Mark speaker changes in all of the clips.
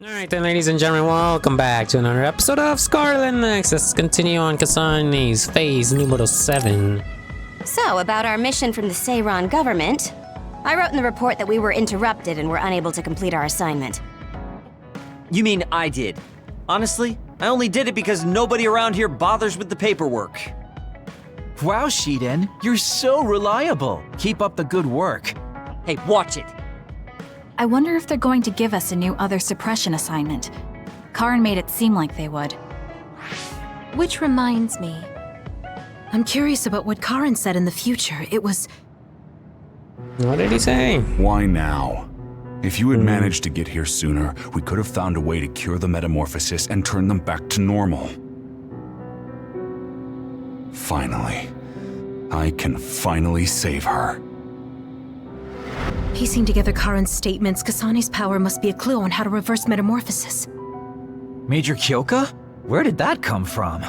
Speaker 1: Alright then, ladies and gentlemen, welcome back to another episode of Scarlet Nexus. Let's continue on Kasane's phase numero 7.
Speaker 2: So, about our mission from the Seiran government, I wrote in the report that we were interrupted and were unable to complete our assignment.
Speaker 3: You mean I did? Honestly, I only did it because nobody around here bothers with the paperwork.
Speaker 4: Wow, Shiden, you're so reliable. Keep up the good work.
Speaker 3: Hey, watch it.
Speaker 5: I wonder if they're going to give us a new other suppression assignment. Karin made it seem like they would.
Speaker 6: Which reminds me, I'm curious about what Karin said in the future. It was...
Speaker 1: What did he say?
Speaker 7: Why now? If you had managed to get here sooner, we could have found a way to cure the metamorphosis and turn them back to normal. Finally. I can finally save her.
Speaker 6: Piecing together Karin's statements, Kasane's power must be a clue on how to reverse metamorphosis.
Speaker 4: Major Kyoka? Where did that come from?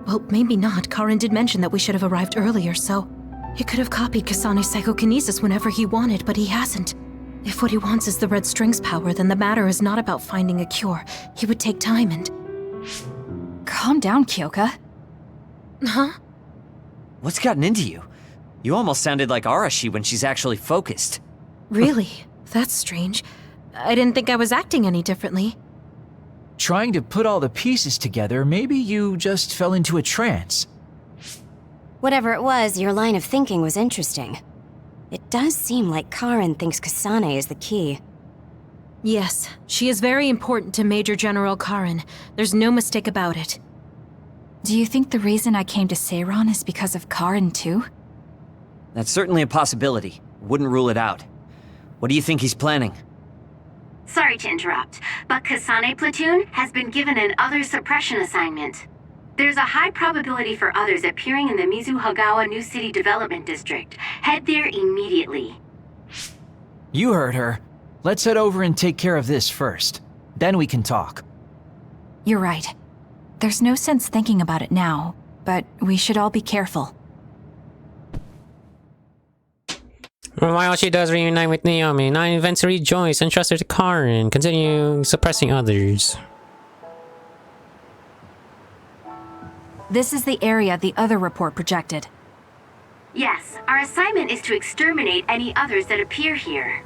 Speaker 6: Well, maybe not. Karin did mention that we should have arrived earlier, so... He could have copied Kasane's psychokinesis whenever he wanted, but he hasn't. If what he wants is the Red String's power, then the matter is not about finding a cure. He would take time and...
Speaker 5: Calm down, Kyoka.
Speaker 6: Huh?
Speaker 3: What's gotten into you? You almost sounded like Arashi when she's actually focused.
Speaker 6: Really? That's strange. I didn't think I was acting any differently.
Speaker 4: Trying to put all the pieces together, maybe you just fell into a trance.
Speaker 2: Whatever it was, your line of thinking was interesting. It does seem like Karin thinks Kasane is the key.
Speaker 6: Yes, she is very important to Major General Karin. There's no mistake about it.
Speaker 5: Do you think the reason I came to Seiran is because of Karin too?
Speaker 3: That's certainly a possibility. Wouldn't rule it out. What do you think he's planning?
Speaker 8: Sorry to interrupt, but Kasane Platoon has been given an other suppression assignment. There's a high probability for others appearing in the Mizuhagawa New City Development District. Head there immediately.
Speaker 4: You heard her. Let's head over and take care of this first. Then we can talk.
Speaker 5: You're right. There's no sense thinking about it now, but we should all be careful.
Speaker 1: While she does reunite with Naomi, Nine invents to rejoice and trust her to Karin, continue suppressing others.
Speaker 5: This is the area the other report projected.
Speaker 8: Yes, our assignment is to exterminate any others that appear here.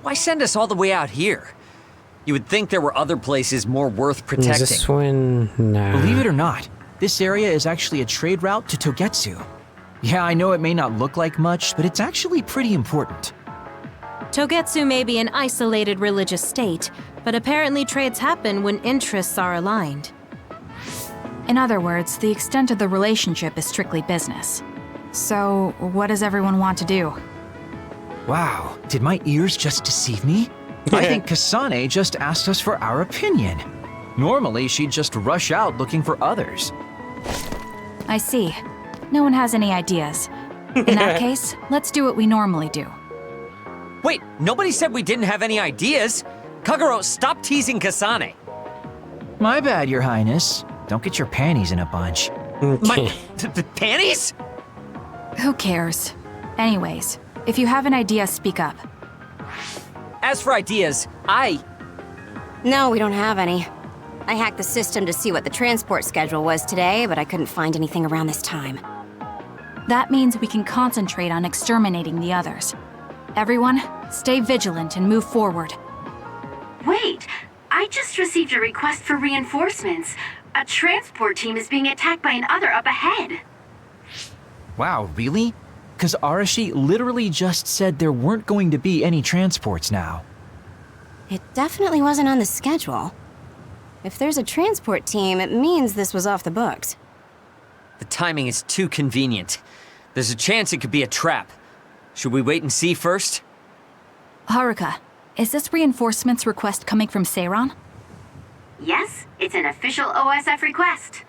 Speaker 3: Why send us all the way out here? You would think there were other places more worth protecting.
Speaker 1: Is this when... Nah.
Speaker 4: Believe it or not, this area is actually a trade route to Togetsu. Yeah, I know it may not look like much, but it's actually pretty important.
Speaker 6: Togetsu may be an isolated religious state, but apparently trades happen when interests are aligned.
Speaker 5: In other words, the extent of the relationship is strictly business. So, what does everyone want to do?
Speaker 4: Wow, did my ears just deceive me? I think Kasane just asked us for our opinion. Normally, she'd just rush out looking for others.
Speaker 5: I see. No one has any ideas. In that case, let's do what we normally do.
Speaker 3: Wait, nobody said we didn't have any ideas. Kagero, stop teasing Kasane.
Speaker 4: My bad, Your Highness. Don't get your panties in a bunch.
Speaker 3: My panties?
Speaker 5: Who cares? Anyways, if you have an idea, speak up.
Speaker 3: As for ideas,
Speaker 2: No, we don't have any. I hacked the system to see what the transport schedule was today, but I couldn't find anything around this time.
Speaker 5: That means we can concentrate on exterminating the others. Everyone, stay vigilant and move forward.
Speaker 8: Wait, I just received a request for reinforcements. A transport team is being attacked by an other up ahead.
Speaker 4: Wow, really? Because Arashi literally just said there weren't going to be any transports now.
Speaker 2: It definitely wasn't on the schedule. If there's a transport team, it means this was off the books.
Speaker 3: the timing is too convenient. There's a chance it could be a trap. Should we wait and see first?
Speaker 5: Haruka, is this reinforcements request coming from Seiran?
Speaker 8: Yes, it's an official OSF request.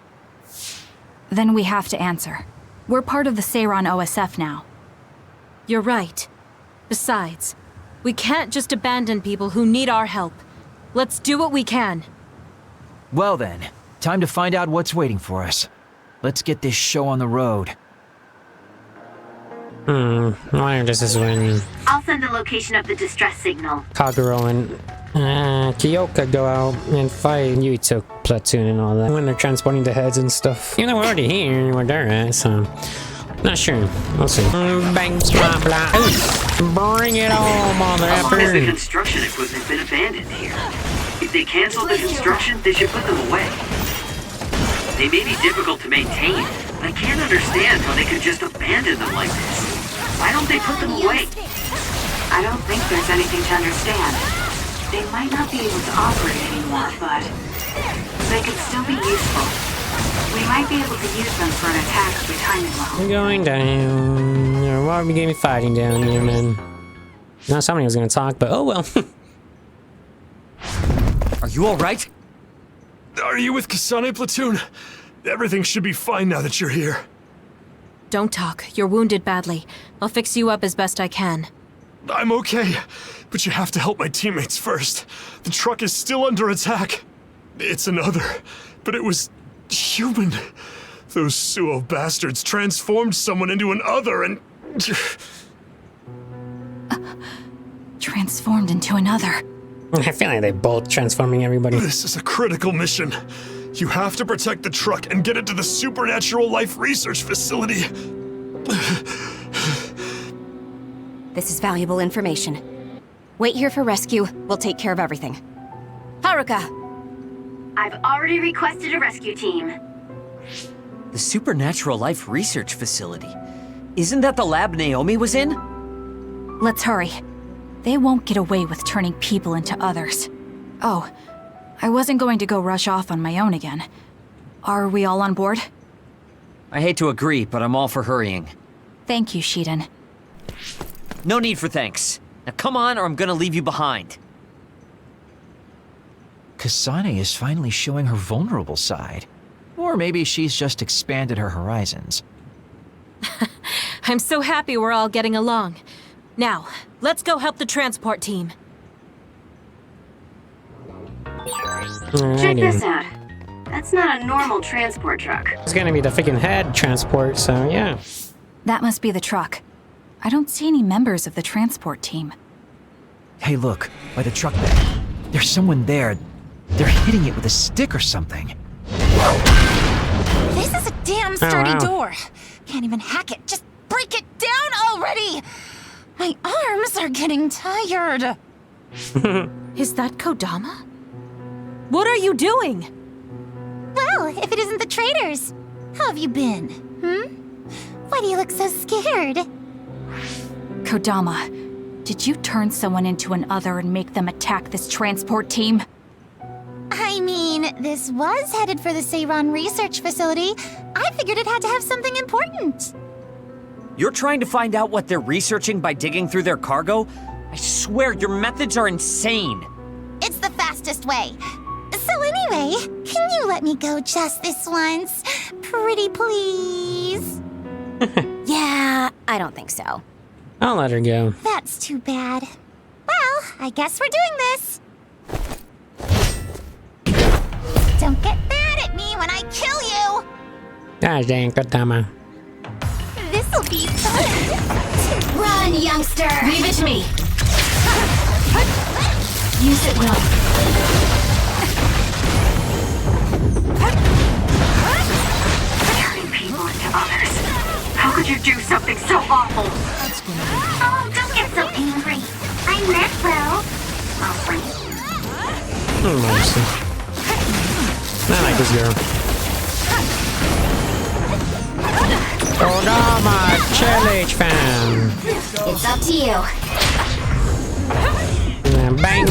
Speaker 5: Then we have to answer. We're part of the Seiran OSF now.
Speaker 6: You're right. Besides, we can't just abandon people who need our help. Let's do what we can.
Speaker 4: Well then, time to find out what's waiting for us. Let's get this show on the road.
Speaker 1: I wonder if this is when
Speaker 8: I'll send the location of the distress signal.
Speaker 1: Kagero and Kyoka go out and fight Yuito platoon and all that when they're transporting the heads and stuff. You know, we're already here where they're at, so not sure. We'll see. Bang, blah, blah. Bring it on, mother
Speaker 9: As long as the
Speaker 1: effer.
Speaker 9: construction equipment's been abandoned here. If they canceled the construction, they should put them away. They may be difficult to maintain, but I can't understand how they could just abandon them like this. Why don't they put them away?
Speaker 8: I don't think there's anything to understand. They might not be able to operate anymore, but they could still be useful. We might be able to use them for an attack if we time it well.
Speaker 1: We're going down. Why are we gonna be fighting down here, man? Now somebody was gonna talk, but oh well.
Speaker 3: Are you alright?
Speaker 10: Are you with Kasane platoon? Everything should be fine now that you're here.
Speaker 6: Don't talk. You're wounded badly. I'll fix you up as best I can.
Speaker 10: I'm okay, but you have to help my teammates first. The truck is still under attack. It's another, but it was human. Those Suo bastards transformed someone into an other and...
Speaker 5: Transformed into another.
Speaker 1: I feel like they both transforming everybody.
Speaker 10: This is a critical mission. You have to protect the truck and get it to the Supernatural Life Research Facility.
Speaker 2: This is valuable information. Wait here for rescue. We'll take care of everything. Haruka!
Speaker 8: I've already requested a rescue team.
Speaker 3: The Supernatural Life Research Facility. Isn't that the lab Naomi was in?
Speaker 5: Let's hurry. They won't get away with turning people into others. Oh, I wasn't going to go rush off on my own again. Are we all on board?
Speaker 3: I hate to agree, but I'm all for hurrying.
Speaker 5: Thank you, Shiden.
Speaker 3: No need for thanks. Now come on, or I'm gonna leave you behind.
Speaker 4: Kasane is finally showing her vulnerable side. Or maybe she's just expanded her horizons.
Speaker 6: I'm so happy we're all getting along. Now, let's go help the transport team.
Speaker 8: Check this out. That's not a normal transport truck.
Speaker 1: It's gonna be the freaking head transport, so yeah.
Speaker 5: That must be the truck. I don't see any members of the transport team.
Speaker 4: Hey, look, by the truck bed. There's someone there. They're hitting it with a stick or something.
Speaker 11: This is a damn sturdy
Speaker 1: wow.
Speaker 11: door. Can't even hack it. Just break it down already! My arms are getting tired.
Speaker 6: Is that Kodama? What are you doing?
Speaker 11: Well, if it isn't the traitors, how have you been? Why do you look so scared?
Speaker 5: Kodama, did you turn someone into an other and make them attack this transport team?
Speaker 11: I mean, this was headed for the Seiran research facility. I figured it had to have something important.
Speaker 3: You're trying to find out what they're researching by digging through their cargo? I swear, your methods are insane.
Speaker 11: It's the fastest way. So anyway, can you let me go just this once? Pretty please?
Speaker 2: Yeah, I don't think so.
Speaker 1: I'll let her go.
Speaker 11: That's too bad. Well, I guess we're doing this. Don't get mad at me when I kill you!
Speaker 1: Gosh dang, Kodama.
Speaker 11: This'll be fun!
Speaker 2: Run, youngster!
Speaker 5: Leave it to me! Use it well.
Speaker 8: Turning people into others. How could you do something so awful?
Speaker 11: Oh, don't get so angry. I meant well.
Speaker 1: Oh, mercy. I like this girl. Kodama, challenge fan.
Speaker 2: It's up to you.
Speaker 1: Bang!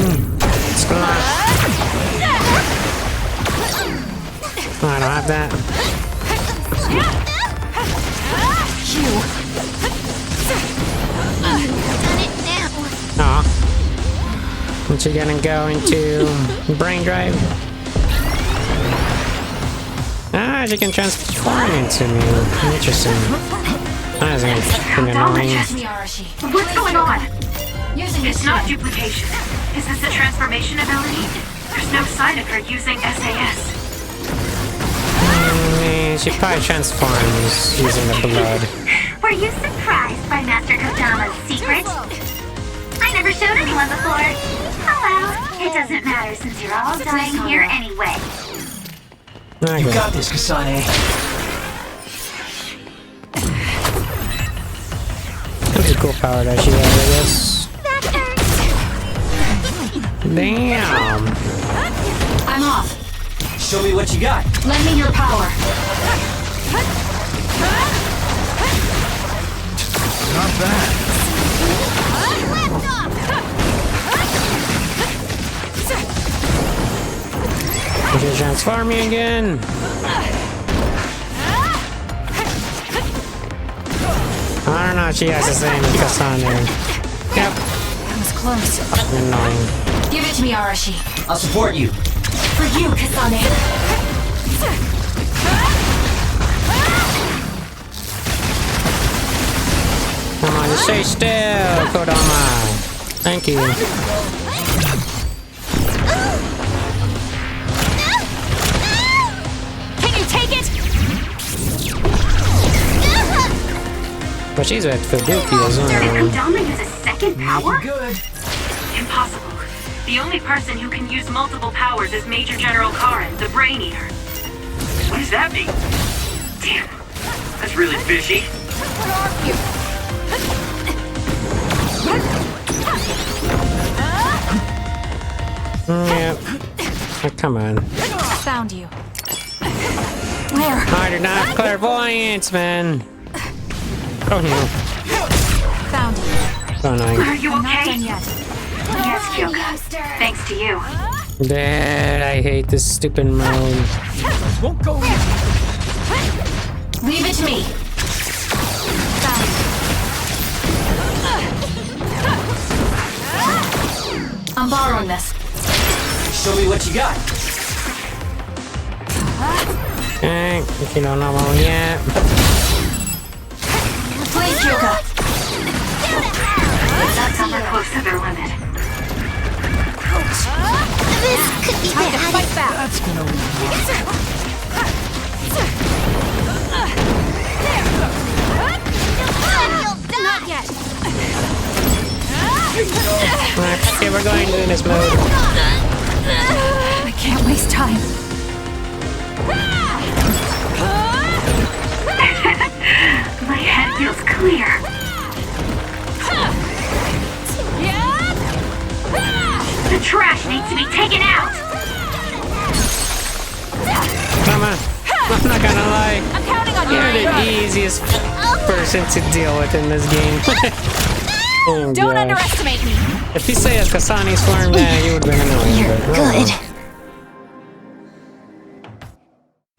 Speaker 1: Splash! Oh, I don't have that.
Speaker 11: Done it now.
Speaker 1: Aw. What's she gonna go into? Brain drive? Ah, she can transform into me. Interesting. That is gonna annoying.
Speaker 8: What's going on? It's not duplication. Is this a transformation ability? There's no sign of her using SAS.
Speaker 1: She probably transforms using the blood.
Speaker 11: Were you surprised by Master Kodama's secret? I never showed anyone before.
Speaker 8: well, it doesn't matter since you're all dying here anyway.
Speaker 4: You got this, Kasane.
Speaker 1: That's a cool power that she has, I guess. Damn.
Speaker 5: I'm off.
Speaker 3: Show me what you got.
Speaker 5: Lend me your power.
Speaker 4: Not bad.
Speaker 1: Did you transform me again? I don't know, she has the same as Kasane. Yep.
Speaker 5: That was close.
Speaker 1: Fucking annoying.
Speaker 5: Give it to me, Arashi.
Speaker 3: I'll support you.
Speaker 5: For you, Kasane.
Speaker 1: Come on, just stay still, Kodama. Thank you.
Speaker 5: Can you take it?
Speaker 1: But she's at Fubuki as
Speaker 8: Did
Speaker 1: well.
Speaker 8: Kodama use a second power?
Speaker 4: Good.
Speaker 8: Impossible. The only person who can use multiple powers is Major General Karen, the Brain Eater.
Speaker 9: What does that mean? Damn, that's really fishy.
Speaker 1: Yep. Oh, come on.
Speaker 5: Found you. Where?
Speaker 1: I do not have clairvoyance, man. Oh no.
Speaker 5: Found you.
Speaker 1: So annoying.
Speaker 8: Are you
Speaker 5: I'm not
Speaker 8: okay?
Speaker 5: done yet.
Speaker 8: Yes, Kyoka. Thanks to you.
Speaker 1: Dad, I hate this stupid mode.
Speaker 4: Won't go easy.
Speaker 5: Leave it to me. Found you. I'm borrowing this.
Speaker 3: Show me what you got.
Speaker 1: Okay, if you don't know one yet.
Speaker 5: Please, Kyoka.
Speaker 8: That's on the close to their limit.
Speaker 11: This could be bad.
Speaker 5: Fight back.
Speaker 4: That's gonna leave.
Speaker 5: Not yet.
Speaker 1: Okay, we're going to this mode.
Speaker 5: I can't waste time.
Speaker 8: My head feels clear. The trash needs to be taken out.
Speaker 1: Come on. I'm not gonna lie.
Speaker 5: I'm counting on you.
Speaker 1: You're the easiest person to deal with in this game. Oh,
Speaker 5: Don't
Speaker 1: gosh.
Speaker 5: underestimate me.
Speaker 1: If you say a Kasane's form, yeah, you would have been annoying.
Speaker 11: You're
Speaker 1: but,
Speaker 11: good.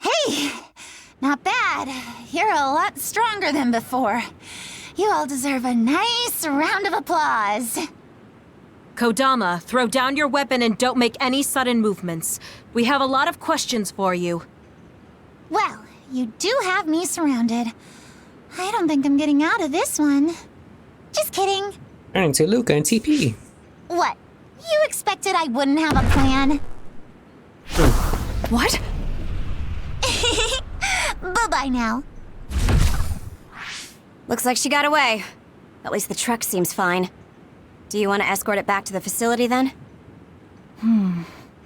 Speaker 1: oh.
Speaker 11: Hey, not bad. You're a lot stronger than before. You all deserve a nice round of applause.
Speaker 6: Kodama, throw down your weapon and don't make any sudden movements. We have a lot of questions for you.
Speaker 11: Well, you do have me surrounded. I don't think I'm getting out of this one. Just kidding.
Speaker 1: Turn into Luka and TP.
Speaker 11: What? You expected I wouldn't have a plan?
Speaker 5: What?
Speaker 11: Bye-bye now.
Speaker 2: Looks like she got away. At least the truck seems fine. Do you want to escort it back to the facility then?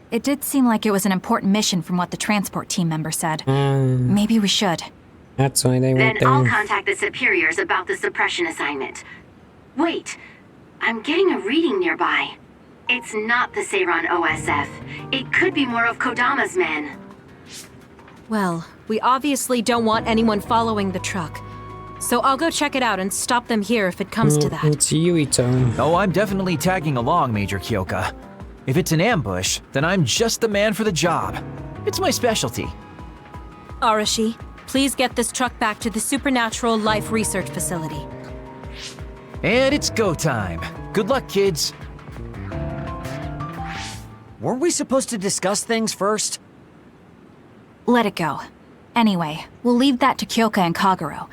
Speaker 5: It did seem like it was an important mission from what the transport team member said. Maybe we should.
Speaker 1: That's why they
Speaker 8: Then
Speaker 1: went there.
Speaker 8: I'll contact the superiors about the suppression assignment. Wait, I'm getting a reading nearby. It's not the Seiran OSF. It could be more of Kodama's men.
Speaker 6: Well, we obviously don't want anyone following the truck. So I'll go check it out and stop them here if it comes to that.
Speaker 1: It's Yuito.
Speaker 4: Oh, I'm definitely tagging along, Major Kyoka. If it's an ambush, then I'm just the man for the job. It's my specialty.
Speaker 6: Arashi, please get this truck back to the Supernatural Life Research Facility.
Speaker 4: And it's go time. Good luck, kids.
Speaker 3: Weren't we supposed to discuss things first?
Speaker 5: Let it go. Anyway, we'll leave that to Kyoka and Kagero.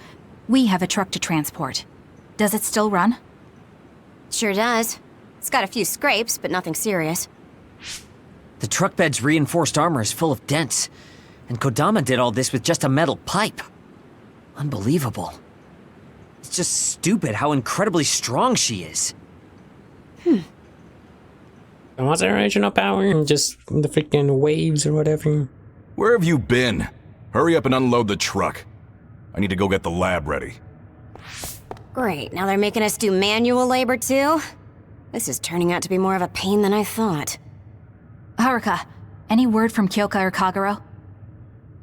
Speaker 5: We have a truck to transport. Does it still run?
Speaker 2: Sure does. It's got a few scrapes, but nothing serious.
Speaker 3: The truck bed's reinforced armor is full of dents, and Kodama did all this with just a metal pipe. Unbelievable. It's just stupid how incredibly strong she is.
Speaker 1: And what's our original power? Just the freaking waves or whatever.
Speaker 7: Where have you been? Hurry up and unload the truck. I need to go get the lab ready.
Speaker 2: Great, now they're making us do manual labor too? This is turning out to be more of a pain than I thought.
Speaker 5: Haruka, any word from Kyoka or Kagero?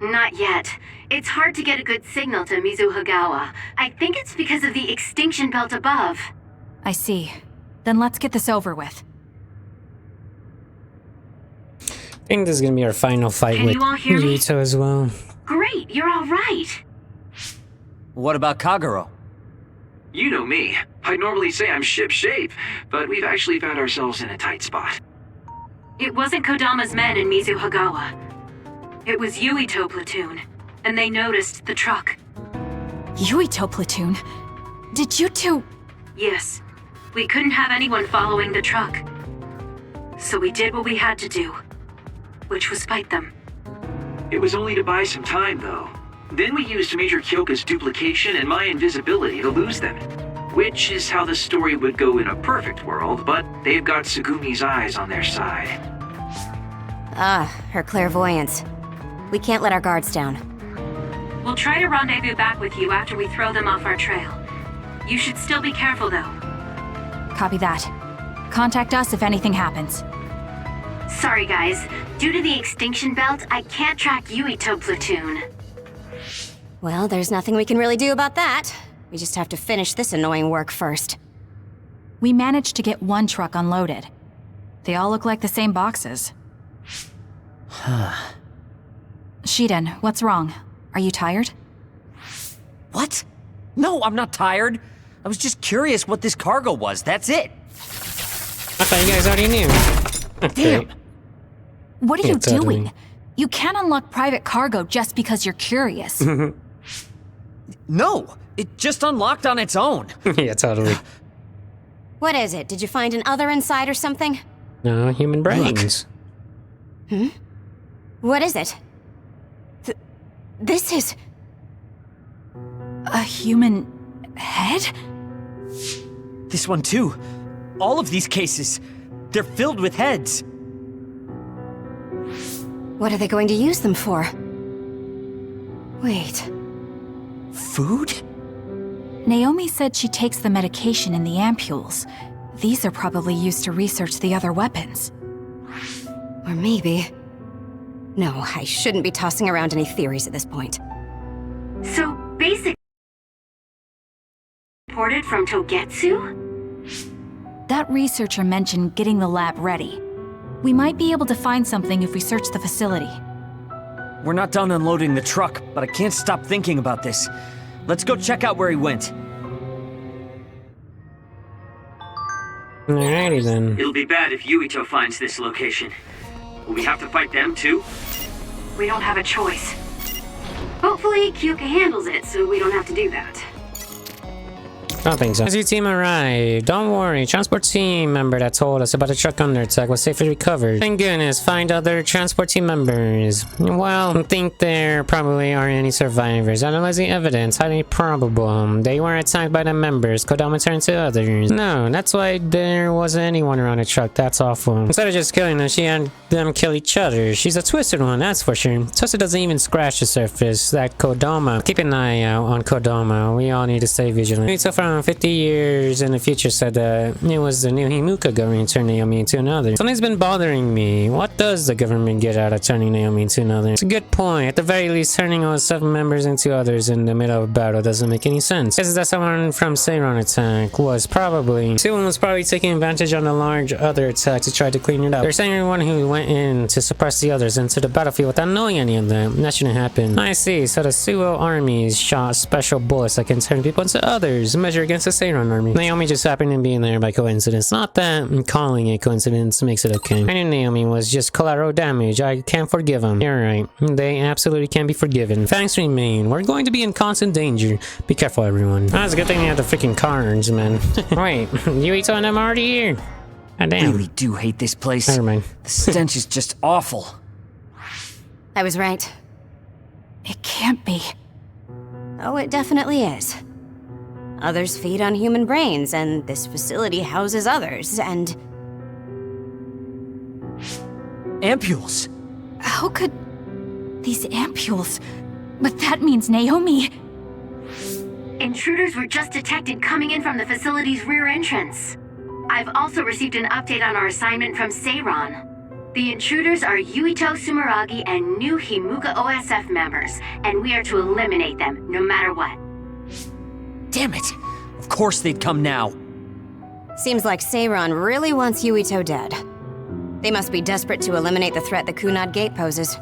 Speaker 8: Not yet. It's hard to get a good signal to Mizuhagawa. I think it's because of the extinction belt above.
Speaker 5: I see. Then let's get this over with.
Speaker 1: I think this is gonna be our final fight
Speaker 8: Can
Speaker 1: with
Speaker 8: you all hear me?
Speaker 1: Yuito as well.
Speaker 8: Great, you're all right.
Speaker 3: What about Kagero?
Speaker 4: You know me. I'd normally say I'm ship-shape, but we've actually found ourselves in a tight spot.
Speaker 8: It wasn't Kodama's men in Mizuhagawa. It was Yuito platoon, and they noticed the truck.
Speaker 5: Yuito platoon? Did you two...
Speaker 8: Yes, we couldn't have anyone following the truck. So we did what we had to do, which was fight them.
Speaker 4: It was only to buy some time, though. Then we used Major Kyoka's duplication and my invisibility to lose them. Which is how the story would go in a perfect world, but they've got Tsugumi's eyes on their side.
Speaker 2: Ah, her clairvoyance. We can't let our guards down.
Speaker 8: We'll try to rendezvous back with you after we throw them off our trail. You should still be careful, though.
Speaker 5: Copy that. Contact us if anything happens.
Speaker 8: Sorry, guys. Due to the extinction belt, I can't track Yuito platoon.
Speaker 2: Well, there's nothing we can really do about that. We just have to finish this annoying work first.
Speaker 5: We managed to get one truck unloaded. They all look like the same boxes. Shiden, what's wrong? Are you tired?
Speaker 3: What? No, I'm not tired. I was just curious what this cargo was, that's it.
Speaker 1: I thought you guys already knew.
Speaker 3: Damn.
Speaker 5: What are
Speaker 1: Yeah,
Speaker 5: you
Speaker 1: totally.
Speaker 5: doing? You can't unlock private cargo just because you're curious.
Speaker 3: No, it just unlocked on its own.
Speaker 1: Yeah, totally.
Speaker 2: What is it? Did you find an other inside or something?
Speaker 1: No, human brains.
Speaker 2: What is it? This is...
Speaker 5: A human head?
Speaker 3: This one too. All of these cases, they're filled with heads.
Speaker 2: What are they going to use them for? Wait.
Speaker 3: Food?
Speaker 5: Naomi said she takes the medication in the ampules. These are probably used to research the other weapons.
Speaker 2: Or maybe... No, I shouldn't be tossing around any theories at this point.
Speaker 8: So, basically... Imported from Togetsu?
Speaker 5: That researcher mentioned getting the lab ready. We might be able to find something if we search the facility.
Speaker 3: We're not done unloading the truck, but I can't stop thinking about this. Let's go check out where he went.
Speaker 1: Alrighty then.
Speaker 9: It'll be bad if Yuito finds this location. Will we have to fight them too?
Speaker 8: We don't have a choice. Hopefully, Kyoka handles it so we don't have to do that.
Speaker 1: I don't think so. As your team arrived, don't worry, transport team member that told us about the truck under attack was safely recovered. Thank goodness, find other transport team members. Well, I think there probably aren't any survivors. Analyzing evidence, highly probable. They were attacked by the members. Kodama turned to others. No, that's why there wasn't anyone around the truck. That's awful. Instead of just killing them, she had them kill each other. She's a twisted one, that's for sure. Twisted doesn't even scratch the surface. That Kodama. Keep an eye out on Kodama. We all need to stay vigilant. So far, 50 years in the future said that it was the new Himuka government turning Naomi into another. Something's been bothering me. What does the government get out of turning Naomi into another? It's a good point. At the very least, turning all 7 members into others in the middle of a battle doesn't make any sense. Guess that someone from Seiran attack was probably... Someone was probably taking advantage on the large other attack to try to clean it up. They're saying everyone who went in to suppress the others into the battlefield without knowing any of them. That shouldn't happen. I see. So the Suo armies shot special bullets that can turn people into others. Measure against the Seiran army. Naomi just happened to be in there by coincidence. Not that calling it coincidence makes it okay. I knew Naomi was just collateral damage. I can't forgive them. You're right. They absolutely can't be forgiven. Facts remain. We're going to be in constant danger. Be careful, everyone. That's a good thing you have the freaking cards, man. Wait, Yuito and them are already here. God damn.
Speaker 3: I really do hate this place.
Speaker 1: Never mind.
Speaker 3: The stench is just awful.
Speaker 2: I was right.
Speaker 5: It can't be.
Speaker 2: Oh, it definitely is. Others feed on human brains, and this facility houses others, and...
Speaker 3: Ampules!
Speaker 5: How could... these ampules... But that means Naomi...
Speaker 8: Intruders were just detected coming in from the facility's rear entrance. I've also received an update on our assignment from Seiran. The intruders are Yuito, Sumeragi, and new Himuka OSF members, and we are to eliminate them, no matter what.
Speaker 3: Damn it! Of course they'd come now.
Speaker 2: Seems like Seiran really wants Yuito dead. They must be desperate to eliminate the threat the Kunad Gate poses.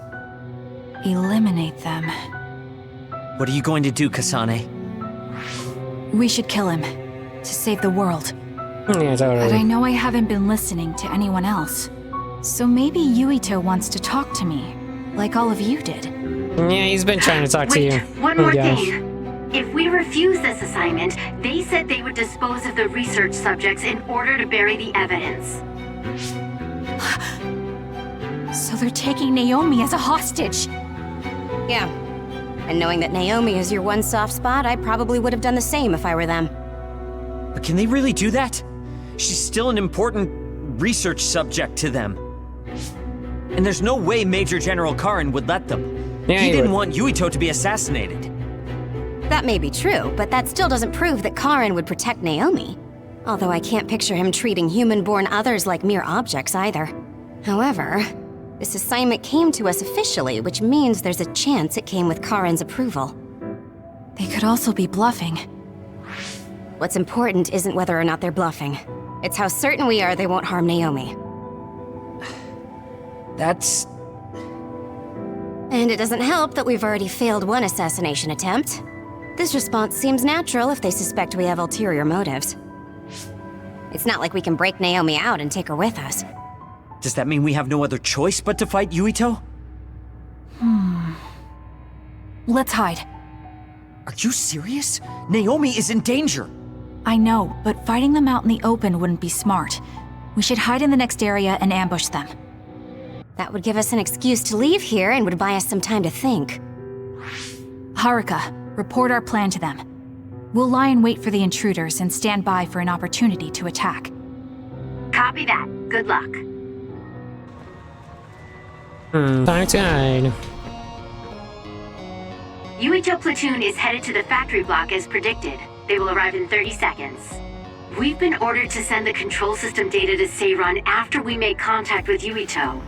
Speaker 5: Eliminate them.
Speaker 3: What are you going to do, Kasane?
Speaker 5: We should kill him. To save the world.
Speaker 1: Yeah, totally.
Speaker 5: But I know I haven't been listening to anyone else. So maybe Yuito wants to talk to me, like all of you did.
Speaker 1: Yeah, he's been trying to talk to you.
Speaker 8: One more
Speaker 1: Yeah.
Speaker 8: thing. If we refuse this assignment, they said they would dispose of the research subjects in order to bury the evidence.
Speaker 5: So they're taking Naomi as a hostage.
Speaker 2: Yeah. And knowing that Naomi is your one soft spot, I probably would have done the same if I were them.
Speaker 3: But can they really do that? She's still an important research subject to them. And there's no way Major General Karin would let them.
Speaker 1: Yeah,
Speaker 3: he didn't
Speaker 1: would.
Speaker 3: want Yuito to be assassinated.
Speaker 2: That may be true, but that still doesn't prove that Karin would protect Naomi. Although I can't picture him treating human-born others like mere objects either. However, this assignment came to us officially, which means there's a chance it came with Karin's approval.
Speaker 5: They could also be bluffing.
Speaker 2: What's important isn't whether or not they're bluffing. It's how certain we are they won't harm Naomi.
Speaker 3: That's...
Speaker 2: And it doesn't help that we've already failed one assassination attempt. This response seems natural if they suspect we have ulterior motives. It's not like we can break Naomi out and take her with us.
Speaker 3: Does that mean we have no other choice but to fight Yuito?
Speaker 5: Let's hide.
Speaker 3: Are you serious? Naomi is in danger.
Speaker 5: I know, but fighting them out in the open wouldn't be smart. We should hide in the next area and ambush them.
Speaker 2: That would give us an excuse to leave here and would buy us some time to think.
Speaker 5: Haruka, report our plan to them. We'll lie in wait for the intruders and stand by for an opportunity to attack.
Speaker 8: Copy that. Good luck.
Speaker 1: Time to hide.
Speaker 8: Yuito platoon is headed to the factory block as predicted. They will arrive in 30 seconds. We've been ordered to send the control system data to Seiran after we make contact with Yuito.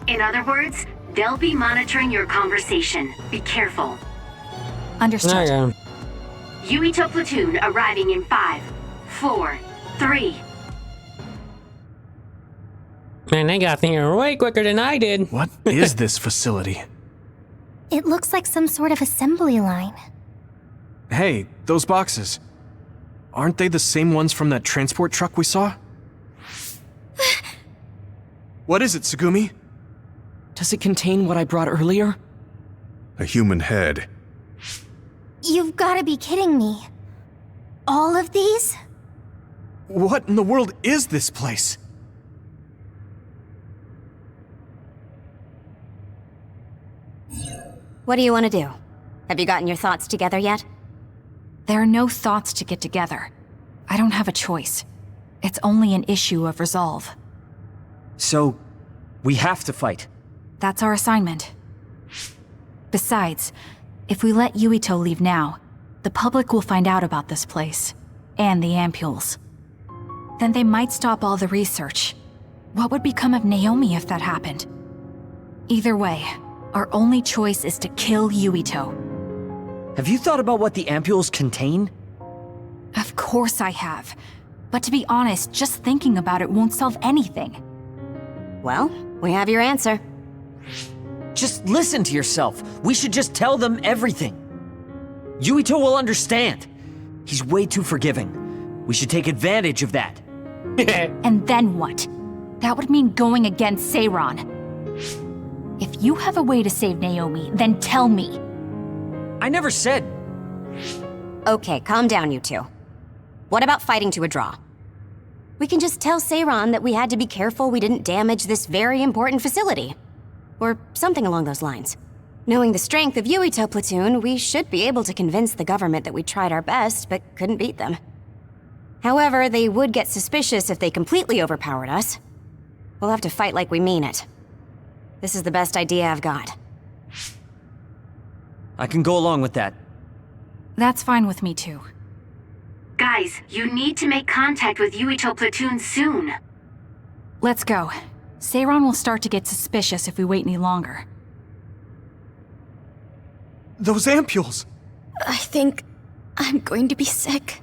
Speaker 8: In other words, they'll be monitoring your conversation. Be careful.
Speaker 5: Understood.
Speaker 1: Okay.
Speaker 8: Yuito platoon arriving in 5, 4, 3.
Speaker 1: Man, they got here way quicker than I did.
Speaker 10: What is this facility?
Speaker 11: It looks like some sort of assembly line.
Speaker 10: Hey, those boxes. Aren't they the same ones from that transport truck we saw? What is it, Tsugumi?
Speaker 3: Does it contain what I brought earlier?
Speaker 7: A human head.
Speaker 11: You've gotta be kidding me. All of these?
Speaker 10: What in the world is this place?
Speaker 2: What do you want to do? Have you gotten your thoughts together yet?
Speaker 5: There are no thoughts to get together. I don't have a choice. It's only an issue of resolve.
Speaker 3: So, we have to fight.
Speaker 5: That's our assignment. Besides, if we let Yuito leave now, the public will find out about this place, and the ampules. Then they might stop all the research. What would become of Naomi if that happened? Either way, our only choice is to kill Yuito.
Speaker 3: Have you thought about what the ampules contain?
Speaker 5: Of course I have. But to be honest, just thinking about it won't solve anything.
Speaker 2: Well, we have your answer.
Speaker 3: Just listen to yourself. We should just tell them everything. Yuito will understand. He's way too forgiving. We should take advantage of that.
Speaker 5: And then what? That would mean going against Seiran. If you have a way to save Naomi, then tell me.
Speaker 3: I never said...
Speaker 2: Okay, calm down, you two. What about fighting to a draw? We can just tell Seiran that we had to be careful we didn't damage this very important facility. Or something along those lines. Knowing the strength of Yuito platoon, we should be able to convince the government that we tried our best, but couldn't beat them. However, they would get suspicious if they completely overpowered us. We'll have to fight like we mean it. This is the best idea I've got.
Speaker 3: I can go along with that.
Speaker 5: That's fine with me too.
Speaker 8: Guys, you need to make contact with Yuito Platoon soon.
Speaker 5: Let's go. Seiran will start to get suspicious if we wait any longer.
Speaker 10: Those ampules!
Speaker 6: I think I'm going to be sick.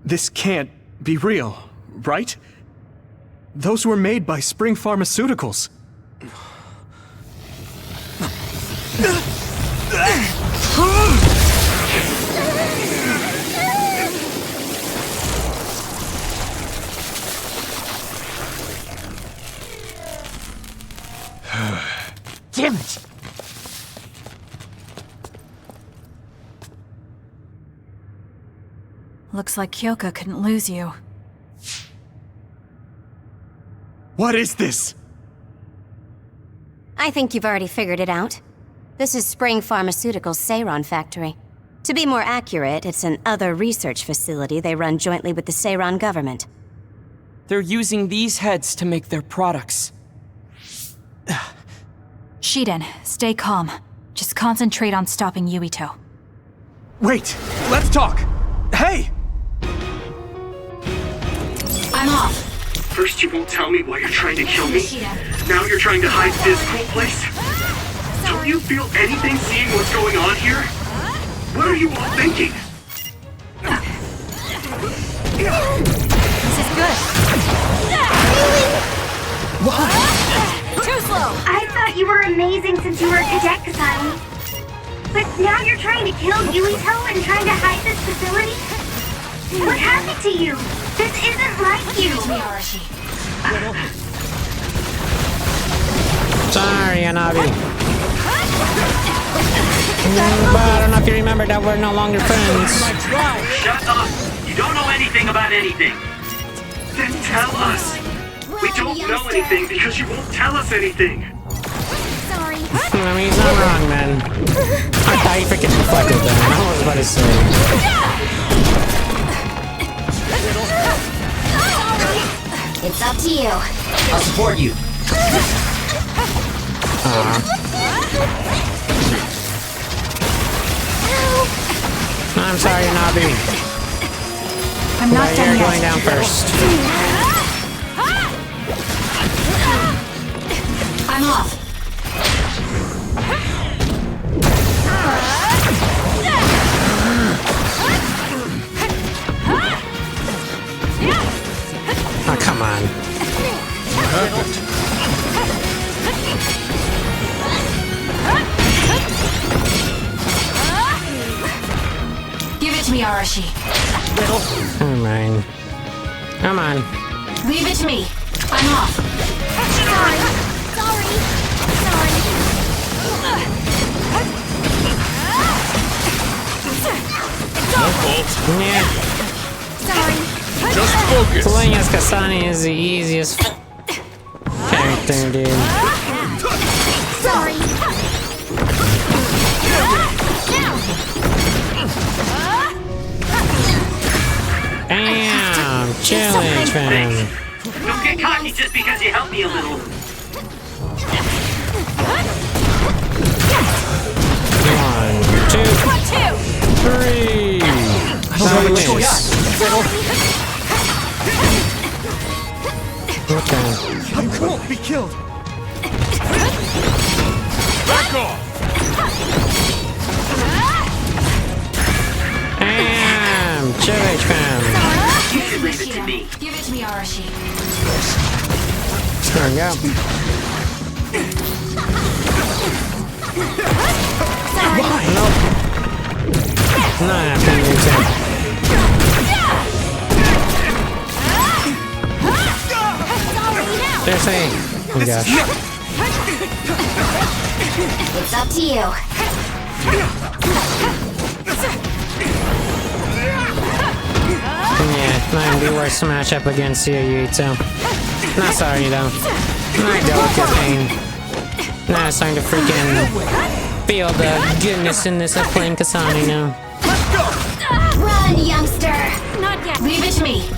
Speaker 10: This can't be real, right? Those were made by Spring Pharmaceuticals.
Speaker 3: Damn it!
Speaker 5: Looks like Kyoka couldn't lose you.
Speaker 10: What is this?
Speaker 2: I think you've already figured it out. This is Spring Pharmaceuticals' Seiran factory. To be more accurate, it's an other research facility they run jointly with the Seiran government.
Speaker 12: They're using these heads to make their products.
Speaker 5: Shiden, stay calm. Just concentrate on stopping Yuito.
Speaker 10: Wait, let's talk! Hey!
Speaker 5: I'm off.
Speaker 10: First you won't tell me why you're trying to kill me. Now you're trying to hide this cool place? Don't you feel anything seeing what's going on here? What are you all thinking?
Speaker 5: This is good.
Speaker 10: Why?
Speaker 8: Too slow! I thought you were amazing since you were a cadet, Kasani. But now you're trying to kill Yuito and trying to hide this facility? What happened to you? This isn't like you!
Speaker 1: Sorry, Naomi. But I don't know if you remember that we're no longer friends.
Speaker 4: Shut up! You don't know anything about anything.
Speaker 10: Then tell us! We don't know anything because you won't tell us anything!
Speaker 11: Sorry.
Speaker 1: I mean, he's not wrong, man. I thought he freaking deflected that. I was about to say.
Speaker 2: It's up to you.
Speaker 3: I'll support you.
Speaker 1: I'm sorry, Nabi.
Speaker 5: I'm not
Speaker 1: But
Speaker 5: done
Speaker 1: you're
Speaker 5: yet.
Speaker 1: going down first.
Speaker 5: I'm off.
Speaker 1: Oh, come on.
Speaker 5: Give it to me, Arashi.
Speaker 1: Come on. Come on.
Speaker 5: Leave it to me. I'm off.
Speaker 11: Sorry.
Speaker 1: Yeah.
Speaker 11: Sorry.
Speaker 7: Just focus.
Speaker 1: Playing as Kasane is the easiest character, dude.
Speaker 11: Sorry.
Speaker 1: Damn! Challenge, man.
Speaker 4: Don't get cocky just because you helped me a little.
Speaker 1: One, two, three.
Speaker 3: I don't have a choice.
Speaker 1: Okay.
Speaker 10: I won't be killed!
Speaker 7: Back off.
Speaker 1: Damn! Challenge, fam.
Speaker 4: You should leave it to me.
Speaker 5: Give it to me, Arashi.
Speaker 1: There we go. Nope. Not happening, you too. There's a... Oh gosh.
Speaker 2: It's up to you.
Speaker 1: Yeah, not gonna be worse to match up against you, Yuito. Not sorry, though. Not delicate pain. Now it's time to freaking feel the goodness in this of playing Kasane now.
Speaker 2: Run, youngster!
Speaker 5: Not yet. Leave it to me.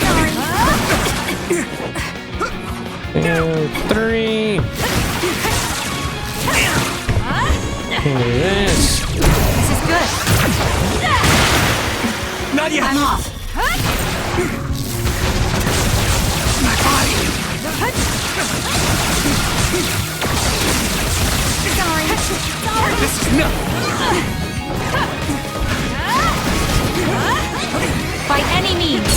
Speaker 11: Sorry.
Speaker 1: 2, 3. Do this.
Speaker 5: This is good.
Speaker 12: Not yet!
Speaker 5: I'm off.
Speaker 12: My body!
Speaker 5: Sorry.
Speaker 12: This is nothing!
Speaker 5: By any means.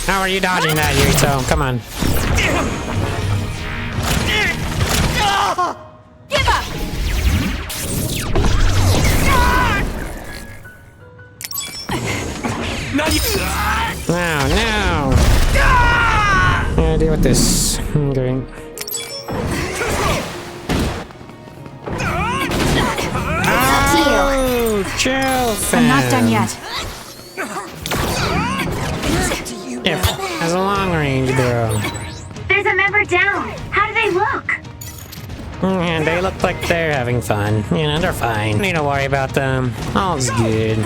Speaker 1: How are you dodging that, Yuito? Come on.
Speaker 5: Give up!
Speaker 12: Not yet!
Speaker 1: No. Yeah, deal with this. Okay. Oh, chill, fam.
Speaker 5: I'm not done yet.
Speaker 1: If as a long range, bro.
Speaker 8: There's a member down. How do they look?
Speaker 1: Yeah, they look like they're having fun. You know, they're fine. Don't need to worry about them. All's good.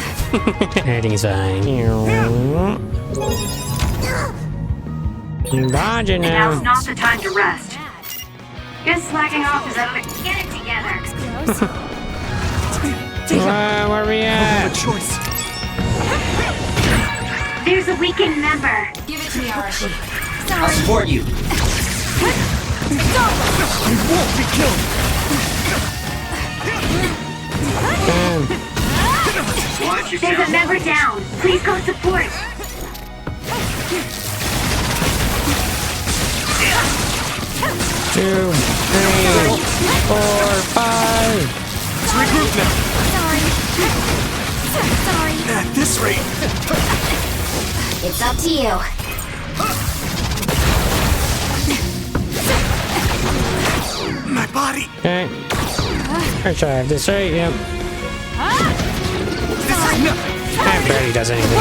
Speaker 1: Everything's fine. Dodging
Speaker 8: Now's
Speaker 1: now.
Speaker 8: not the time to rest. Just slacking off is out of it. Get it together.
Speaker 1: Where we at?
Speaker 12: No choice.
Speaker 8: There's a weakened member.
Speaker 5: Give it to me, Arashi.
Speaker 3: I'll support you.
Speaker 12: You won't be killed!
Speaker 4: Watch
Speaker 8: There's a
Speaker 4: yourself.
Speaker 8: member down. Please go support.
Speaker 1: 2, 3, 4, 5.
Speaker 12: Let's regroup now!
Speaker 11: Sorry.
Speaker 12: At this rate!
Speaker 11: It's up to you.
Speaker 12: My body!
Speaker 1: Okay. Make sure I have this right, yep.
Speaker 12: This is nothing!
Speaker 1: That barely does anything.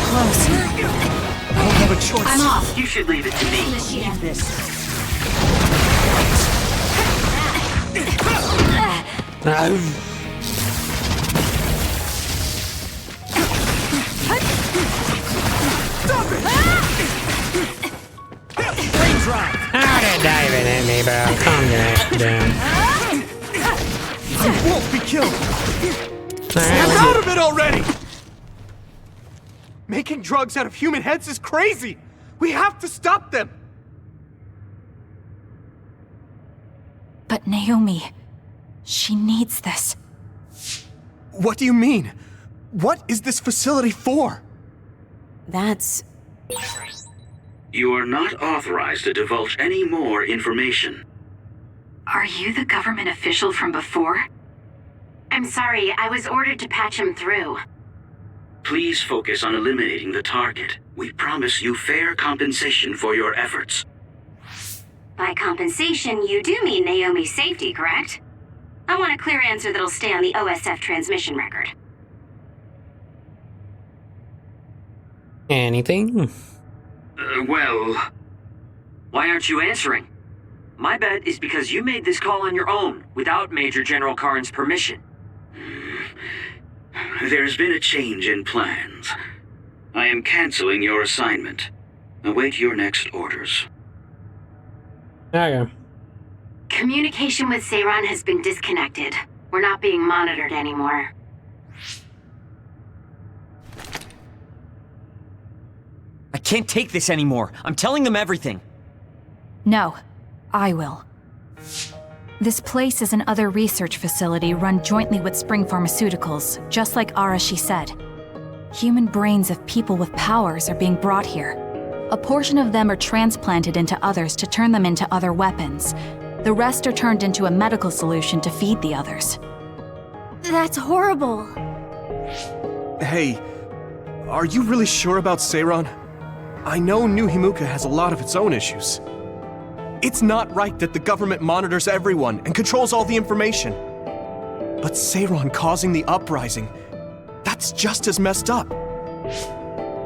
Speaker 5: Close.
Speaker 12: I don't have a choice.
Speaker 5: I'm off.
Speaker 4: You should leave it to me.
Speaker 5: Leave this.
Speaker 1: How they diving at me, bro? Calm your ass down.
Speaker 12: You won't be killed!
Speaker 1: Alright,
Speaker 12: I'm out of it already! Making drugs out of human heads is crazy! We have to stop them!
Speaker 5: But Naomi, she needs this.
Speaker 12: What do you mean? What is this facility for?
Speaker 2: That's...
Speaker 4: You are not authorized to divulge any more information.
Speaker 8: Are you the government official from before? I'm sorry, I was ordered to patch him through.
Speaker 4: Please focus on eliminating the target. We promise you fair compensation for your efforts.
Speaker 8: By compensation, you do mean Naomi's safety, correct? I want a clear answer that'll stay on the OSF transmission record.
Speaker 1: anything?
Speaker 3: Well, why aren't you answering? My bet is because you made this call on your own, without Major General Karin's permission.
Speaker 4: There's been a change in plans. I am canceling your assignment. Await your next orders.
Speaker 1: Okay.
Speaker 8: Communication with Seiran has been disconnected. We're not being monitored anymore.
Speaker 3: I can't take this anymore. I'm telling them everything.
Speaker 5: No, I will. This place is another research facility run jointly with Spring Pharmaceuticals, just like Arashi said. Human brains of people with powers are being brought here. A portion of them are transplanted into others to turn them into other weapons. The rest are turned into a medical solution to feed the others.
Speaker 11: That's horrible.
Speaker 12: Hey, are you really sure about Seiran? I know New Himuka has a lot of its own issues. It's not right that the government monitors everyone and controls all the information. But Seiran causing the uprising, that's just as messed up.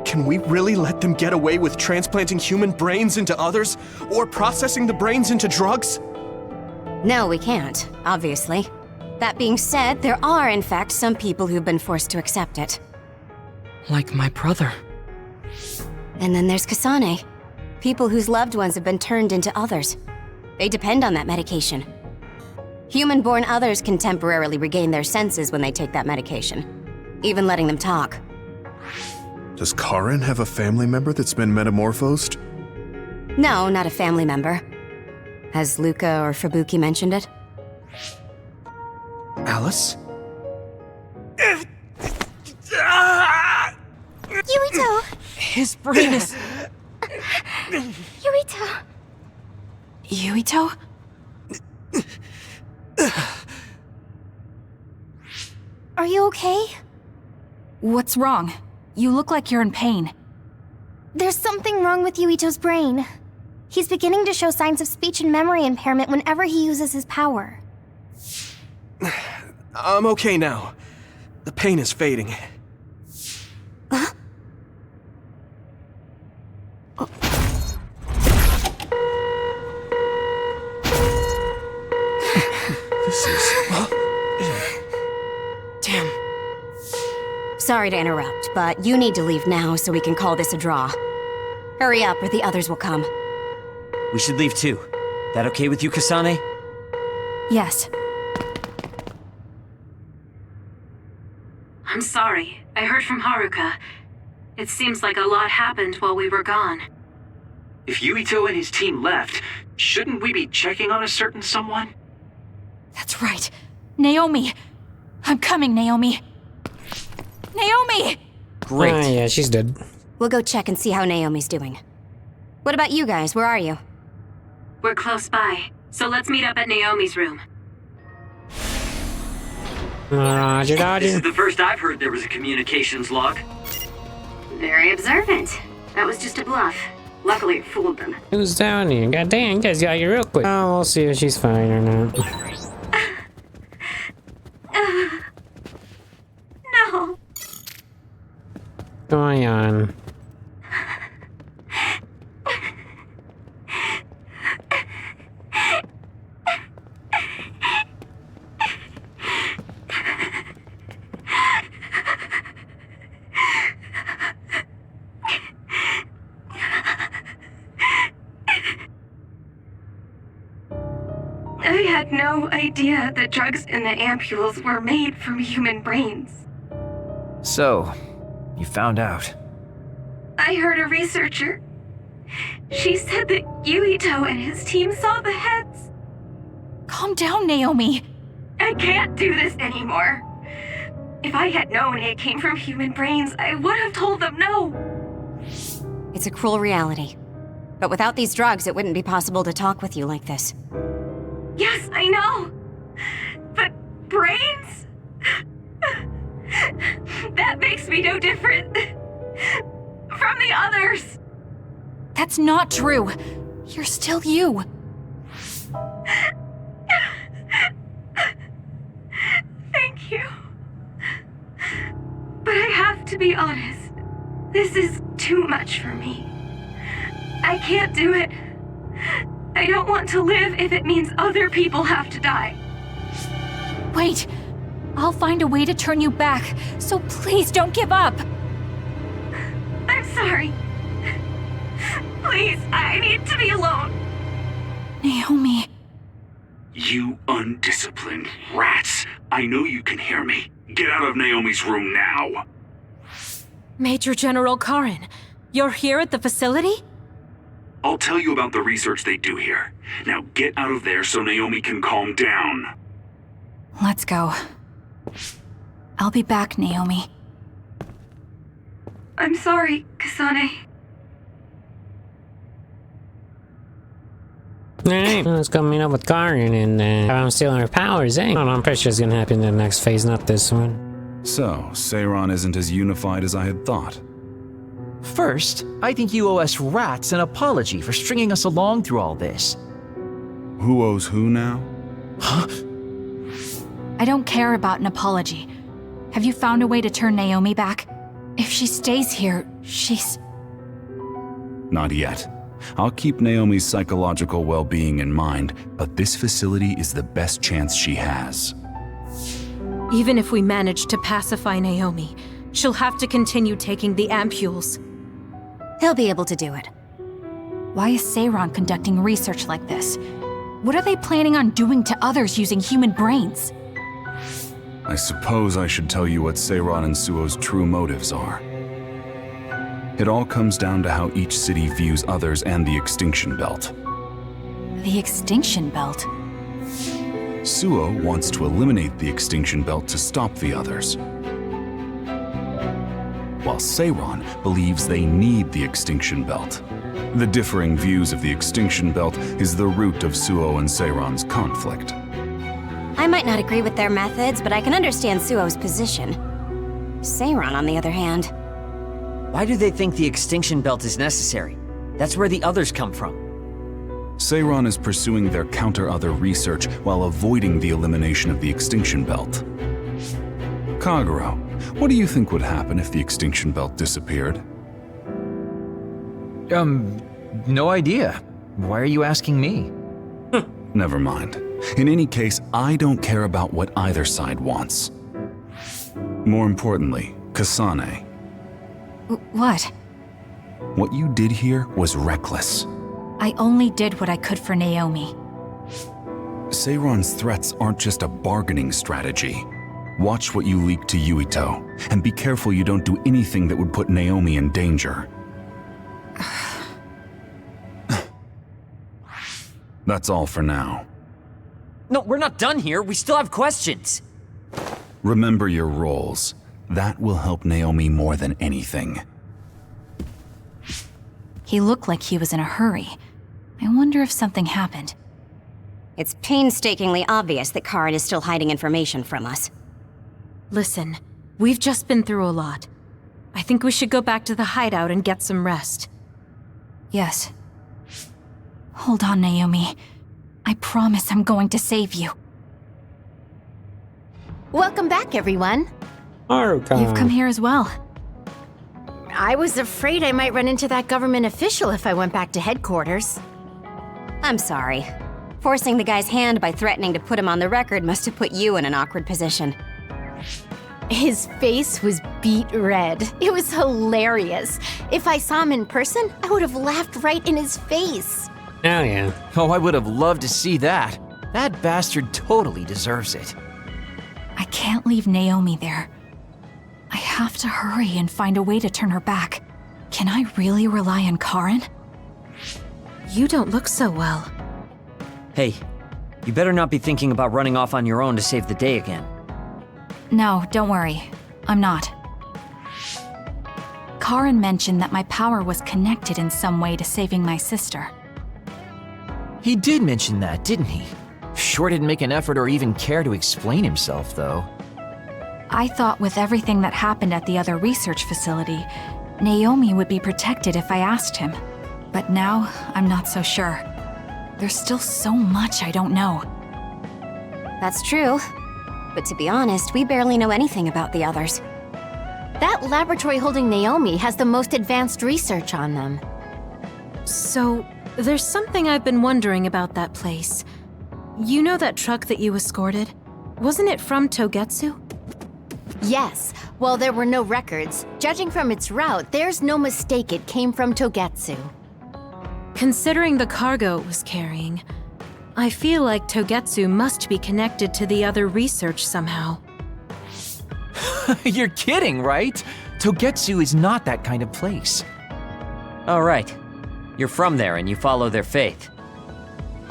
Speaker 12: Can we really let them get away with transplanting human brains into others, or processing the brains into drugs?
Speaker 2: No, we can't, obviously. That being said, there are, in fact, some people who've been forced to accept it.
Speaker 3: Like my brother.
Speaker 2: And then there's Kasane. People whose loved ones have been turned into others. They depend on that medication. Human-born others can temporarily regain their senses when they take that medication, even letting them talk.
Speaker 13: Does Karin have a family member that's been metamorphosed?
Speaker 2: No, not a family member. Has Luka or Fubuki mentioned it?
Speaker 12: Alice?
Speaker 11: Yuito!
Speaker 3: His brain is...
Speaker 11: Yuito!
Speaker 5: Yuito?
Speaker 11: Are you okay?
Speaker 5: What's wrong? You look like you're in pain.
Speaker 11: There's something wrong with Yuito's brain. He's beginning to show signs of speech and memory impairment whenever he uses his power.
Speaker 12: I'm okay now. The pain is fading. This is... Damn.
Speaker 2: Sorry to interrupt, but you need to leave now so we can call this a draw. Hurry up or the others will come.
Speaker 3: We should leave too. That okay with you, Kasane?
Speaker 5: Yes.
Speaker 8: I'm sorry. I heard from Haruka. It seems like a lot happened while we were gone.
Speaker 4: If Yuito and his team left, shouldn't we be checking on a certain someone?
Speaker 5: That's right. Naomi! I'm coming, Naomi! Naomi!
Speaker 3: Great.
Speaker 1: Ah, yeah, she's dead.
Speaker 2: We'll go check and see how Naomi's doing. What about you guys? Where are you?
Speaker 8: We're close by, so let's meet up at Naomi's room.
Speaker 1: Roger,
Speaker 4: This
Speaker 1: Dodger.
Speaker 4: is the first I've heard there was a communications log.
Speaker 8: Very observant. That was just a bluff. Luckily, it fooled them.
Speaker 1: Who's down here? God damn, you guys got here real quick. Oh, we'll see if she's fine or not.
Speaker 8: No.
Speaker 1: Going on.
Speaker 8: I had no idea the drugs in the ampules were made from human brains.
Speaker 3: So, you found out.
Speaker 8: I heard a researcher. She said that Yuito and his team saw the heads.
Speaker 5: Calm down, Naomi.
Speaker 8: I can't do this anymore. If I had known it came from human brains, I would have told them no.
Speaker 2: It's a cruel reality. But without these drugs, it wouldn't be possible to talk with you like this.
Speaker 8: Yes, I know. But brains? That makes me no different from the others.
Speaker 5: That's not true. You're still you.
Speaker 8: Thank you. But I have to be honest. This is too much for me. I can't do it. I don't want to live if it means other people have to die.
Speaker 5: Wait. I'll find a way to turn you back, so please don't give up.
Speaker 8: I'm sorry. Please, I need to be alone.
Speaker 5: Naomi.
Speaker 7: You undisciplined rats. I know you can hear me. Get out of Naomi's room now.
Speaker 6: Major General Karin, you're here at the facility?
Speaker 7: I'll tell you about the research they do here. Now get out of there so Naomi can calm down.
Speaker 5: Let's go. I'll be back, Naomi.
Speaker 8: I'm sorry, Kasane.
Speaker 1: Alright, let's go meet up with Karin and I'm stealing her powers, eh? Oh, no, I'm pretty sure it's gonna happen in the next phase, not this one.
Speaker 7: So, Seiran isn't as unified as I had thought.
Speaker 14: First, I think you owe us rats an apology for stringing us along through all this.
Speaker 7: Who owes who now?
Speaker 14: Huh?
Speaker 5: I don't care about an apology. Have you found a way to turn Naomi back? If she stays here, she's...
Speaker 7: Not yet. I'll keep Naomi's psychological well-being in mind, but this facility is the best chance she has.
Speaker 6: Even if we manage to pacify Naomi, she'll have to continue taking the ampules.
Speaker 2: He'll be able to do it.
Speaker 5: Why is Seiran conducting research like this? What are they planning on doing to others using human brains?
Speaker 7: I suppose I should tell you what Seiran and Suo's true motives are. It all comes down to how each city views others and the Extinction Belt.
Speaker 5: The Extinction Belt?
Speaker 7: Suo wants to eliminate the Extinction Belt to stop the others, while Seiran believes they need the Extinction Belt. The differing views of the Extinction Belt is the root of Suo and Seiran's conflict.
Speaker 2: I might not agree with their methods, but I can understand Suo's position. Seiran, on the other hand...
Speaker 3: Why do they think the Extinction Belt is necessary? That's where the others come from.
Speaker 7: Seiran is pursuing their counter-other research while avoiding the elimination of the Extinction Belt. Kagero, what do you think would happen if the Extinction Belt disappeared?
Speaker 14: No idea. Why are you asking me?
Speaker 7: Never mind. In any case, I don't care about what either side wants. More importantly, Kasane.
Speaker 5: What?
Speaker 7: What you did here was reckless.
Speaker 5: I only did what I could for Naomi.
Speaker 7: Seiran's threats aren't just a bargaining strategy. Watch what you leak to Yuito, and be careful you don't do anything that would put Naomi in danger. That's all for now.
Speaker 3: No, we're not done here. We still have questions.
Speaker 7: Remember your roles. That will help Naomi more than anything.
Speaker 5: He looked like he was in a hurry. I wonder if something happened.
Speaker 2: It's painstakingly obvious that Karin is still hiding information from us.
Speaker 6: Listen, we've just been through a lot. I think we should go back to the hideout and get some rest.
Speaker 5: Yes. Hold on, Naomi. I promise I'm going to save you.
Speaker 15: Welcome back, everyone.
Speaker 1: Haruka.
Speaker 5: You've come here as well.
Speaker 15: I was afraid I might run into that government official if I went back to headquarters.
Speaker 2: I'm sorry. Forcing the guy's hand by threatening to put him on the record must have put you in an awkward position.
Speaker 15: His face was beet red. It was hilarious. If I saw him in person, I would have laughed right in his face.
Speaker 1: Oh yeah.
Speaker 14: Oh, I would have loved to see that. That bastard totally deserves it.
Speaker 5: I can't leave Naomi there. I have to hurry and find a way to turn her back. Can I really rely on Karin?
Speaker 6: You don't look so well.
Speaker 3: Hey, you better not be thinking about running off on your own to save the day again.
Speaker 5: No, don't worry. I'm not. Karin mentioned that my power was connected in some way to saving my sister.
Speaker 14: He did mention that, didn't he? Sure didn't make an effort or even care to explain himself, though.
Speaker 5: I thought with everything that happened at the other research facility, Naomi would be protected if I asked him. But now, I'm not so sure. There's still so much I don't know.
Speaker 2: That's true. But to be honest, we barely know anything about the others.
Speaker 15: That laboratory holding Naomi has the most advanced research on them.
Speaker 6: So, there's something I've been wondering about that place. You know that truck that you escorted? Wasn't it from Togetsu?
Speaker 15: Yes. Well, there were no records. Judging from its route, there's no mistake it came from Togetsu.
Speaker 6: Considering the cargo it was carrying, I feel like Togetsu must be connected to the other research somehow.
Speaker 14: You're kidding, right? Togetsu is not that kind of place.
Speaker 3: All right. You're from there and you follow their faith.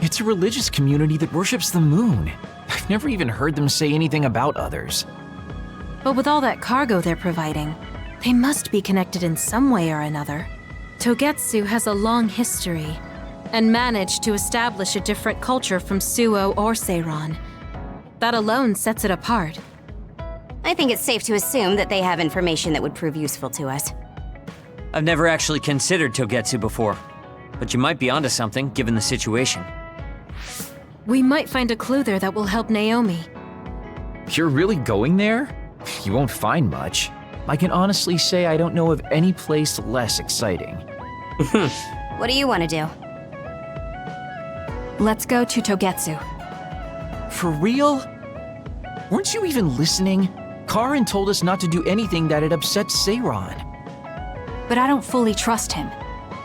Speaker 14: It's a religious community that worships the moon. I've never even heard them say anything about others.
Speaker 6: But with all that cargo they're providing, they must be connected in some way or another. Togetsu has a long history, and managed to establish a different culture from Suo or Seiran. That alone sets it apart.
Speaker 2: I think it's safe to assume that they have information that would prove useful to us.
Speaker 3: I've never actually considered Togetsu before, but you might be onto something given the situation.
Speaker 6: We might find a clue there that will help Naomi.
Speaker 14: You're really going there? You won't find much. I can honestly say I don't know of any place less exciting.
Speaker 2: What do you want to do?
Speaker 5: Let's go to Togetsu.
Speaker 14: For real? Weren't you even listening? Karin told us not to do anything that'd upset Seiran.
Speaker 5: But I don't fully trust him.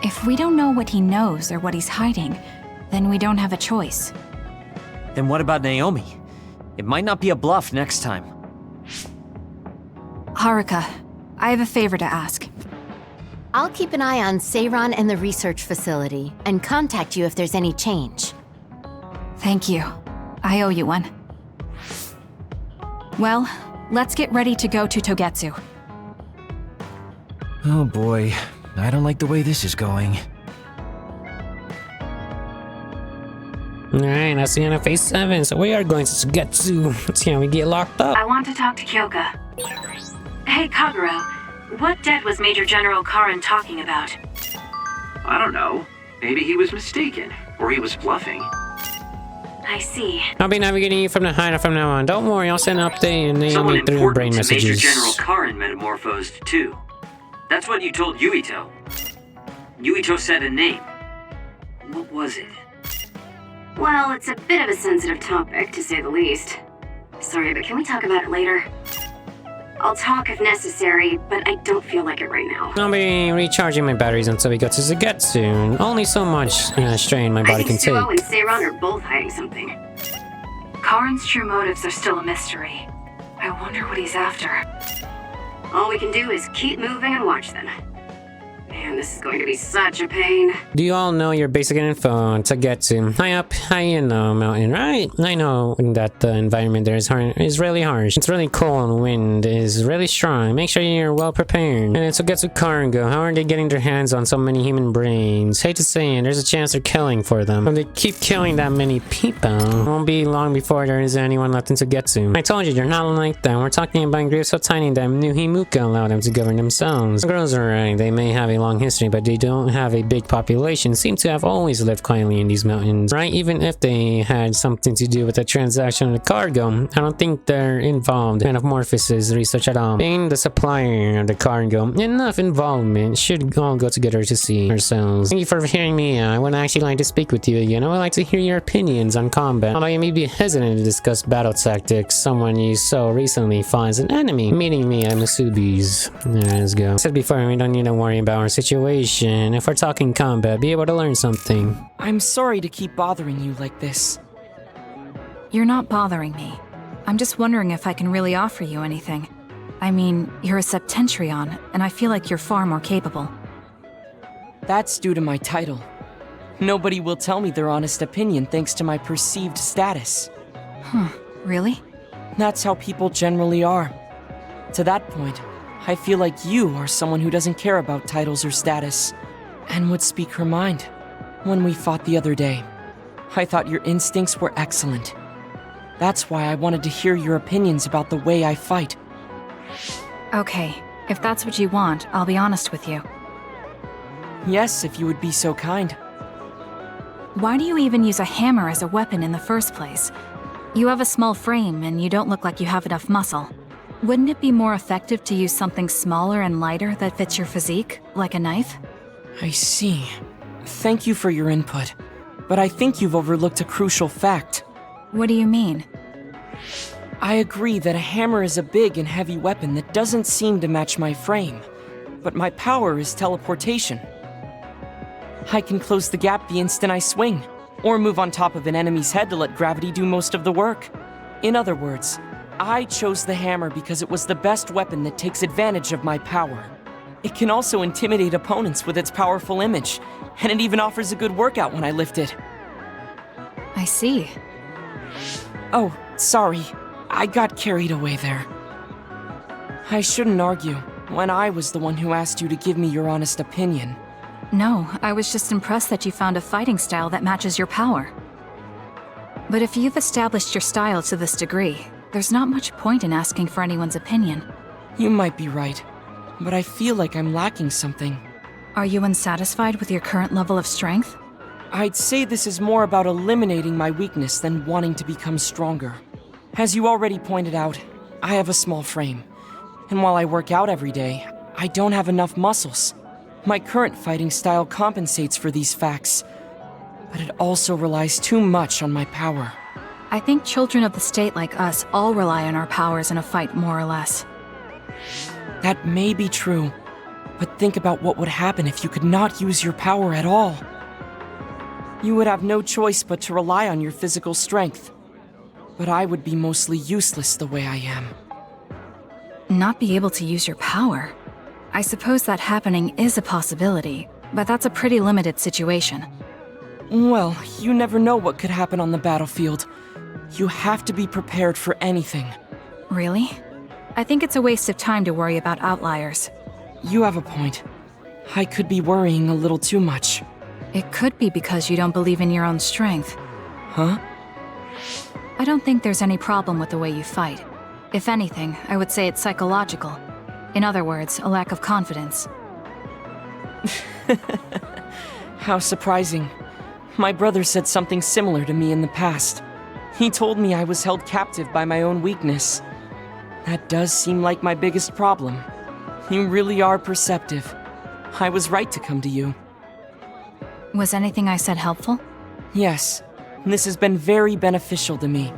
Speaker 5: If we don't know what he knows or what he's hiding, then we don't have a choice.
Speaker 3: Then what about Naomi? It might not be a bluff next time.
Speaker 5: Haruka, I have a favor to ask.
Speaker 15: I'll keep an eye on Seiran and the research facility, and contact you if there's any change.
Speaker 5: Thank you. I owe you one. Well, let's get ready to go to Togetsu.
Speaker 14: Oh boy, I don't like the way this is going.
Speaker 1: Alright, that's the end of phase 7, so we are going to Sugetsu. Let's see how we get locked up.
Speaker 16: I want to talk to Kyoka. Hey, Kagero, what debt was Major General Karin talking about?
Speaker 4: I don't know. Maybe he was mistaken, or he was bluffing.
Speaker 16: I see.
Speaker 1: I'll be navigating you from the hideout from now on. Don't worry, I'll send an update and
Speaker 4: Someone
Speaker 1: Naomi through
Speaker 4: important
Speaker 1: brain
Speaker 4: to
Speaker 1: messages.
Speaker 4: Major General Karin metamorphosed too. That's what you told Yuito. Yuito said a name. What was it?
Speaker 16: Well, it's a bit of a sensitive topic, to say the least. Sorry, but can we talk about it later? I'll talk if necessary, but I don't feel like it right now.
Speaker 1: I'll be recharging my batteries until we get to Sugetsu. Only so much strain my body can take.
Speaker 16: Suo and Seiran are both hiding something. Karin's true motives are still a mystery. I wonder what he's after. All we can do is keep moving and watch them. Man, this is going to be such a pain.
Speaker 1: Do you all know your basic info to get to? High up, high in the mountain, right? I know that the environment there is really harsh. It's really cold and the wind is really strong. Make sure you're well prepared. And to get to cargo, how are they getting their hands on so many human brains? Hate to say it, there's a chance they're killing for them. If they keep killing that many people, it won't be long before there is anyone left to get to. I told you, they're not like that. We're talking about groups so tiny that new Himuka allow them to govern themselves. Girls are right, they may have a long history, but they don't have a big population, seem to have always lived quietly in these mountains, right? Even if they had something to do with the transaction of the cargo, I don't think they're involved in Metamorphosis research at all. Being the supplier of the cargo, enough involvement should all go together to see ourselves. Thank you for hearing me. I would actually like to speak with you again. I would like to hear your opinions on combat. Although you may be hesitant to discuss battle tactics, someone you so recently fought as an enemy. Meeting me at Masubi's. Let's go. I said before, we don't need to worry about our situation. If we're talking combat, be able to learn something.
Speaker 17: I'm sorry to keep bothering you like this.
Speaker 5: You're not bothering me. I'm just wondering if I can really offer you anything. I mean, you're a Septentrion, and I feel like you're far more capable.
Speaker 17: That's due to my title. Nobody will tell me their honest opinion thanks to my perceived status.
Speaker 5: Huh, really?
Speaker 17: That's how people generally are. To that point, I feel like you are someone who doesn't care about titles or status, and would speak her mind. When we fought the other day, I thought your instincts were excellent. That's why I wanted to hear your opinions about the way I fight.
Speaker 5: Okay, if that's what you want, I'll be honest with you.
Speaker 17: Yes, if you would be so kind.
Speaker 5: Why do you even use a hammer as a weapon in the first place? You have a small frame, and you don't look like you have enough muscle. Wouldn't it be more effective to use something smaller and lighter that fits your physique, like a knife?
Speaker 17: I see. Thank you for your input, but I think you've overlooked a crucial fact.
Speaker 5: What do you mean?
Speaker 17: I agree that a hammer is a big and heavy weapon that doesn't seem to match my frame, but my power is teleportation. I can close the gap the instant I swing, or move on top of an enemy's head to let gravity do most of the work. In other words, I chose the hammer because it was the best weapon that takes advantage of my power. It can also intimidate opponents with its powerful image, and it even offers a good workout when I lift it.
Speaker 5: I see.
Speaker 17: Oh, sorry. I got carried away there. I shouldn't argue, when I was the one who asked you to give me your honest opinion.
Speaker 5: No, I was just impressed that you found a fighting style that matches your power. But if you've established your style to this degree, there's not much point in asking for anyone's opinion.
Speaker 17: You might be right, but I feel like I'm lacking something.
Speaker 5: Are you unsatisfied with your current level of strength?
Speaker 17: I'd say this is more about eliminating my weakness than wanting to become stronger. As you already pointed out, I have a small frame, and while I work out every day, I don't have enough muscles. My current fighting style compensates for these facts, but it also relies too much on my power.
Speaker 5: I think children of the state like us all rely on our powers in a fight, more or less.
Speaker 17: That may be true, but think about what would happen if you could not use your power at all. You would have no choice but to rely on your physical strength. But I would be mostly useless the way I am.
Speaker 5: Not be able to use your power? I suppose that happening is a possibility, but that's a pretty limited situation.
Speaker 17: Well, you never know what could happen on the battlefield. You have to be prepared for anything.
Speaker 5: Really? I think it's a waste of time to worry about outliers.
Speaker 17: You have a point. I could be worrying a little too much.
Speaker 5: It could be because you don't believe in your own strength.
Speaker 17: Huh?
Speaker 5: I don't think there's any problem with the way you fight. If anything, I would say it's psychological. In other words, a lack of confidence.
Speaker 17: How surprising. My brother said something similar to me in the past. He told me I was held captive by my own weakness. That does seem like my biggest problem. You really are perceptive. I was right to come to you.
Speaker 5: Was anything I said helpful?
Speaker 17: Yes. This has been very beneficial to me.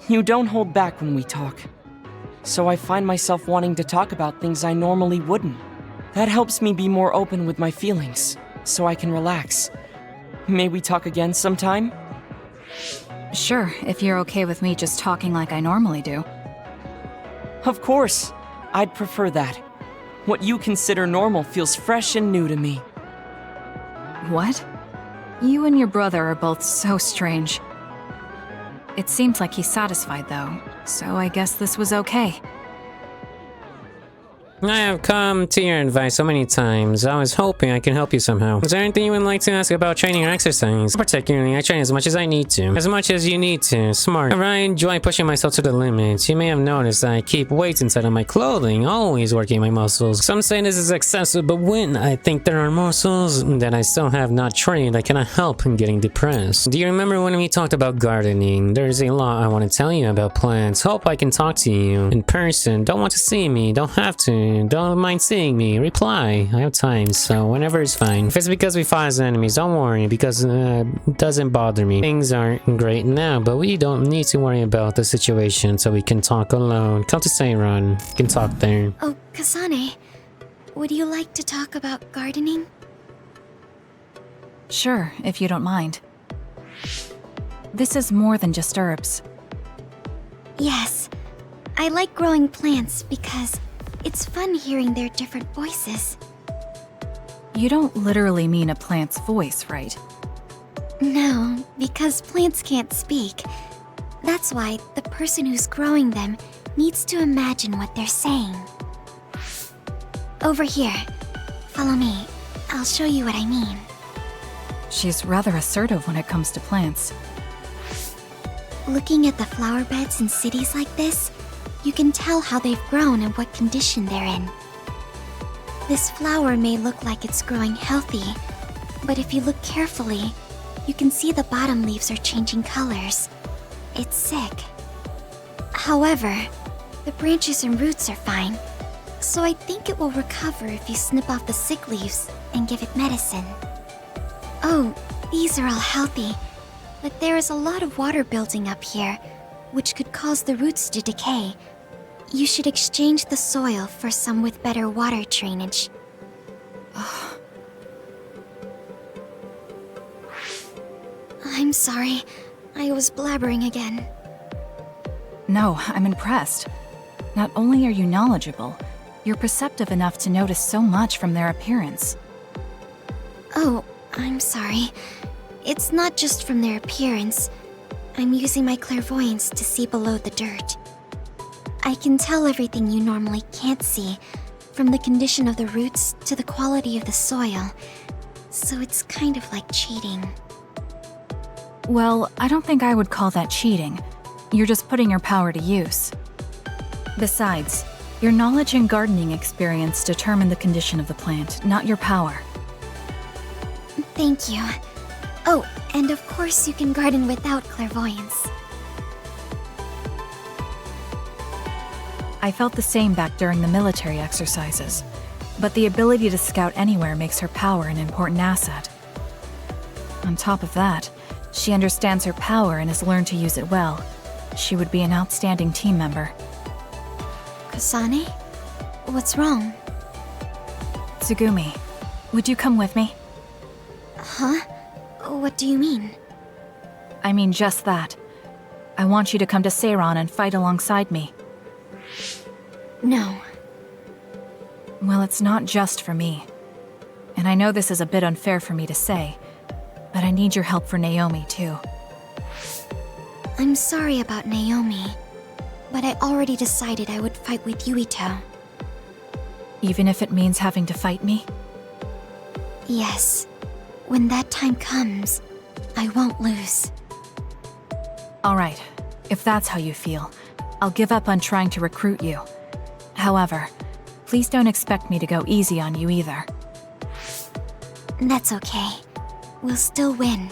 Speaker 17: You don't hold back when we talk. So I find myself wanting to talk about things I normally wouldn't. That helps me be more open with my feelings, so I can relax. May we talk again sometime?
Speaker 5: Sure, if you're okay with me just talking like I normally do.
Speaker 17: Of course. I'd prefer that. What you consider normal feels fresh and new to me.
Speaker 5: What? You and your brother are both so strange. It seems like he's satisfied, though, so I guess this was okay.
Speaker 1: I have come to your advice so many times. I was hoping I can help you somehow. Is there anything you would like to ask about training or exercise? Particularly, I train as much as I need to. As much as you need to. Smart. I enjoy pushing myself to the limits. You may have noticed that I keep weights inside of my clothing, always working my muscles. Some say this is excessive, but when I think there are muscles that I still have not trained, I cannot help getting depressed. Do you remember when we talked about gardening? There's a lot I want to tell you about plants. Hope I can talk to you in person. Don't want to see me. Don't have to. Don't mind seeing me. Reply. I have time, so whenever is fine. If it's because we fought as enemies, don't worry, because it doesn't bother me. Things aren't great now, but we don't need to worry about the situation, so we can talk alone. Come to Seiran. We can talk there.
Speaker 11: Oh, Kasane, would you like to talk about gardening?
Speaker 5: Sure, if you don't mind. This is more than just herbs.
Speaker 11: Yes. I like growing plants because it's fun hearing their different voices.
Speaker 5: You don't literally mean a plant's voice, right?
Speaker 11: No, because plants can't speak. That's why the person who's growing them needs to imagine what they're saying. Over here. Follow me. I'll show you what I mean.
Speaker 5: She's rather assertive when it comes to plants.
Speaker 11: Looking at the flower beds in cities like this, you can tell how they've grown and what condition they're in. This flower may look like it's growing healthy, but if you look carefully, you can see the bottom leaves are changing colors. It's sick. However, the branches and roots are fine, so I think it will recover if you snip off the sick leaves and give it medicine. Oh, these are all healthy, but there is a lot of water building up here, which could cause the roots to decay. You should exchange the soil for some with better water drainage. I'm sorry. I was blabbering again.
Speaker 5: No, I'm impressed. Not only are you knowledgeable, you're perceptive enough to notice so much from their appearance.
Speaker 11: Oh, I'm sorry. It's not just from their appearance. I'm using my clairvoyance to see below the dirt. I can tell everything you normally can't see, from the condition of the roots to the quality of the soil. So it's kind of like cheating.
Speaker 5: Well, I don't think I would call that cheating. You're just putting your power to use. Besides, your knowledge and gardening experience determine the condition of the plant, not your power.
Speaker 11: Thank you. Oh, and of course you can garden without clairvoyance.
Speaker 5: I felt the same back during the military exercises, but the ability to scout anywhere makes her power an important asset. On top of that, she understands her power and has learned to use it well, She would be an outstanding team member.
Speaker 11: Kasane? What's wrong?
Speaker 5: Tsugumi, would you come with me?
Speaker 11: Huh? What do you mean?
Speaker 5: I mean just that. I want you to come to Seiran and fight alongside me.
Speaker 11: No.
Speaker 5: Well, it's not just for me. And I know this is a bit unfair for me to say, but I need your help for Naomi too.
Speaker 11: I'm sorry about Naomi, but I already decided I would fight with Yuito.
Speaker 5: Even if it means having to fight me?
Speaker 11: Yes. When that time comes, I won't lose.
Speaker 5: Alright, if that's how you feel, I'll give up on trying to recruit you. However, please don't expect me to go easy on you either.
Speaker 11: That's okay. We'll still win.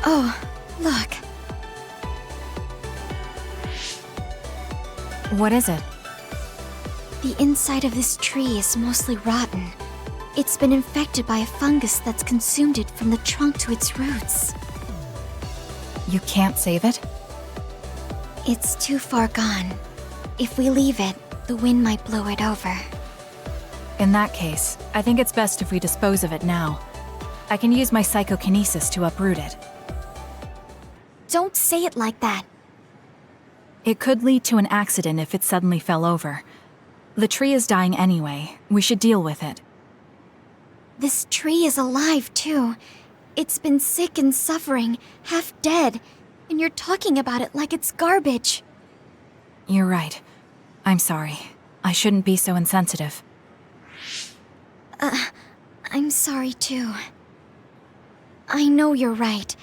Speaker 11: Oh, look.
Speaker 5: What is it?
Speaker 11: The inside of this tree is mostly rotten. It's been infected by a fungus that's consumed it from the trunk to its roots.
Speaker 5: You can't save it?
Speaker 11: It's too far gone. If we leave it, the wind might blow it over.
Speaker 5: In that case, I think it's best if we dispose of it now. I can use my psychokinesis to uproot it.
Speaker 11: Don't say it like that.
Speaker 5: It could lead to an accident if it suddenly fell over. The tree is dying anyway. We should deal with it.
Speaker 11: This tree is alive, too. It's been sick and suffering, half dead, and you're talking about it like it's garbage.
Speaker 5: You're right. I'm sorry. I shouldn't be so insensitive.
Speaker 11: I'm sorry, too. I know you're right.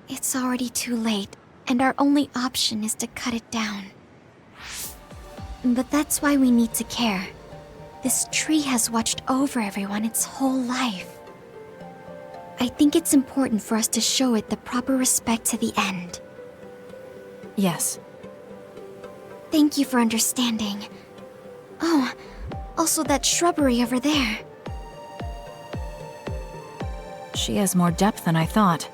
Speaker 11: It's already too late, and our only option is to cut it down. But that's why we need to care. This tree has watched over everyone its whole life. I think it's important for us to show it the proper respect to the end.
Speaker 5: Yes.
Speaker 11: Thank you for understanding. Oh, also that shrubbery over there.
Speaker 5: She has more depth than I thought.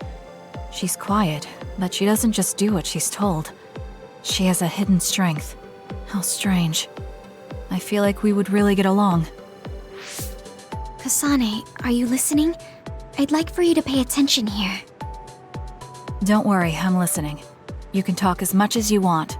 Speaker 5: She's quiet, but she doesn't just do what she's told. She has a hidden strength. How strange. I feel like we would really get along.
Speaker 11: Kasane, are you listening? I'd like for you to pay attention here.
Speaker 5: Don't worry, I'm listening. You can talk as much as you want.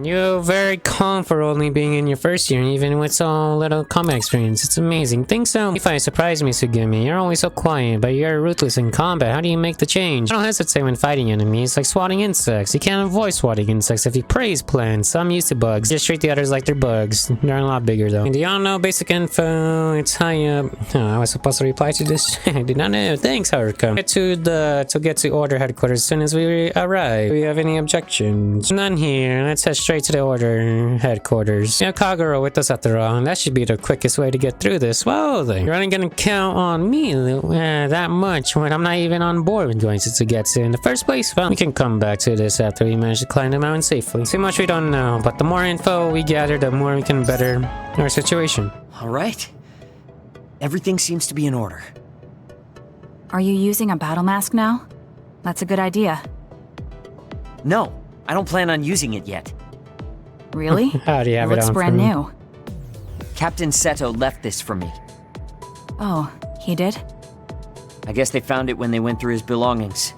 Speaker 1: You're very calm for only being in your first year, even with so little combat experience. It's amazing. Think so. If I surprise me, Tsugumi, you're always so quiet, but you're ruthless in combat. How do you make the change? Don't hesitate when fighting enemies, like swatting insects. You can't avoid swatting insects if you praise plants. I'm used to bugs. Just treat the others like they're bugs. They're a lot bigger, though. Do y'all know basic info? It's high up. Oh, I was supposed to reply to this? I did not know. Thanks, Haruka. Get to order headquarters as soon as we arrive. Do we have any objections? None here. Let's head straight to the order headquarters. You have Kagero with us after all, and that should be the quickest way to get through this. Whoa, then. You're only gonna count on me that much when I'm not even on board with going to Tsugetsu in the first place? Well, we can come back to this after we manage to climb the mountain safely. Too much we don't know, but the more info we gather, the more we can better our situation.
Speaker 3: All right. Everything seems to be in order.
Speaker 5: Are you using a battle mask now? That's a good idea.
Speaker 3: No, I don't plan on using it yet.
Speaker 5: Really?
Speaker 1: How do you have
Speaker 5: it
Speaker 1: on?
Speaker 5: Looks brand new.
Speaker 3: Captain Seto left this for me.
Speaker 5: Oh, he did?
Speaker 3: I guess they found it when they went through his belongings,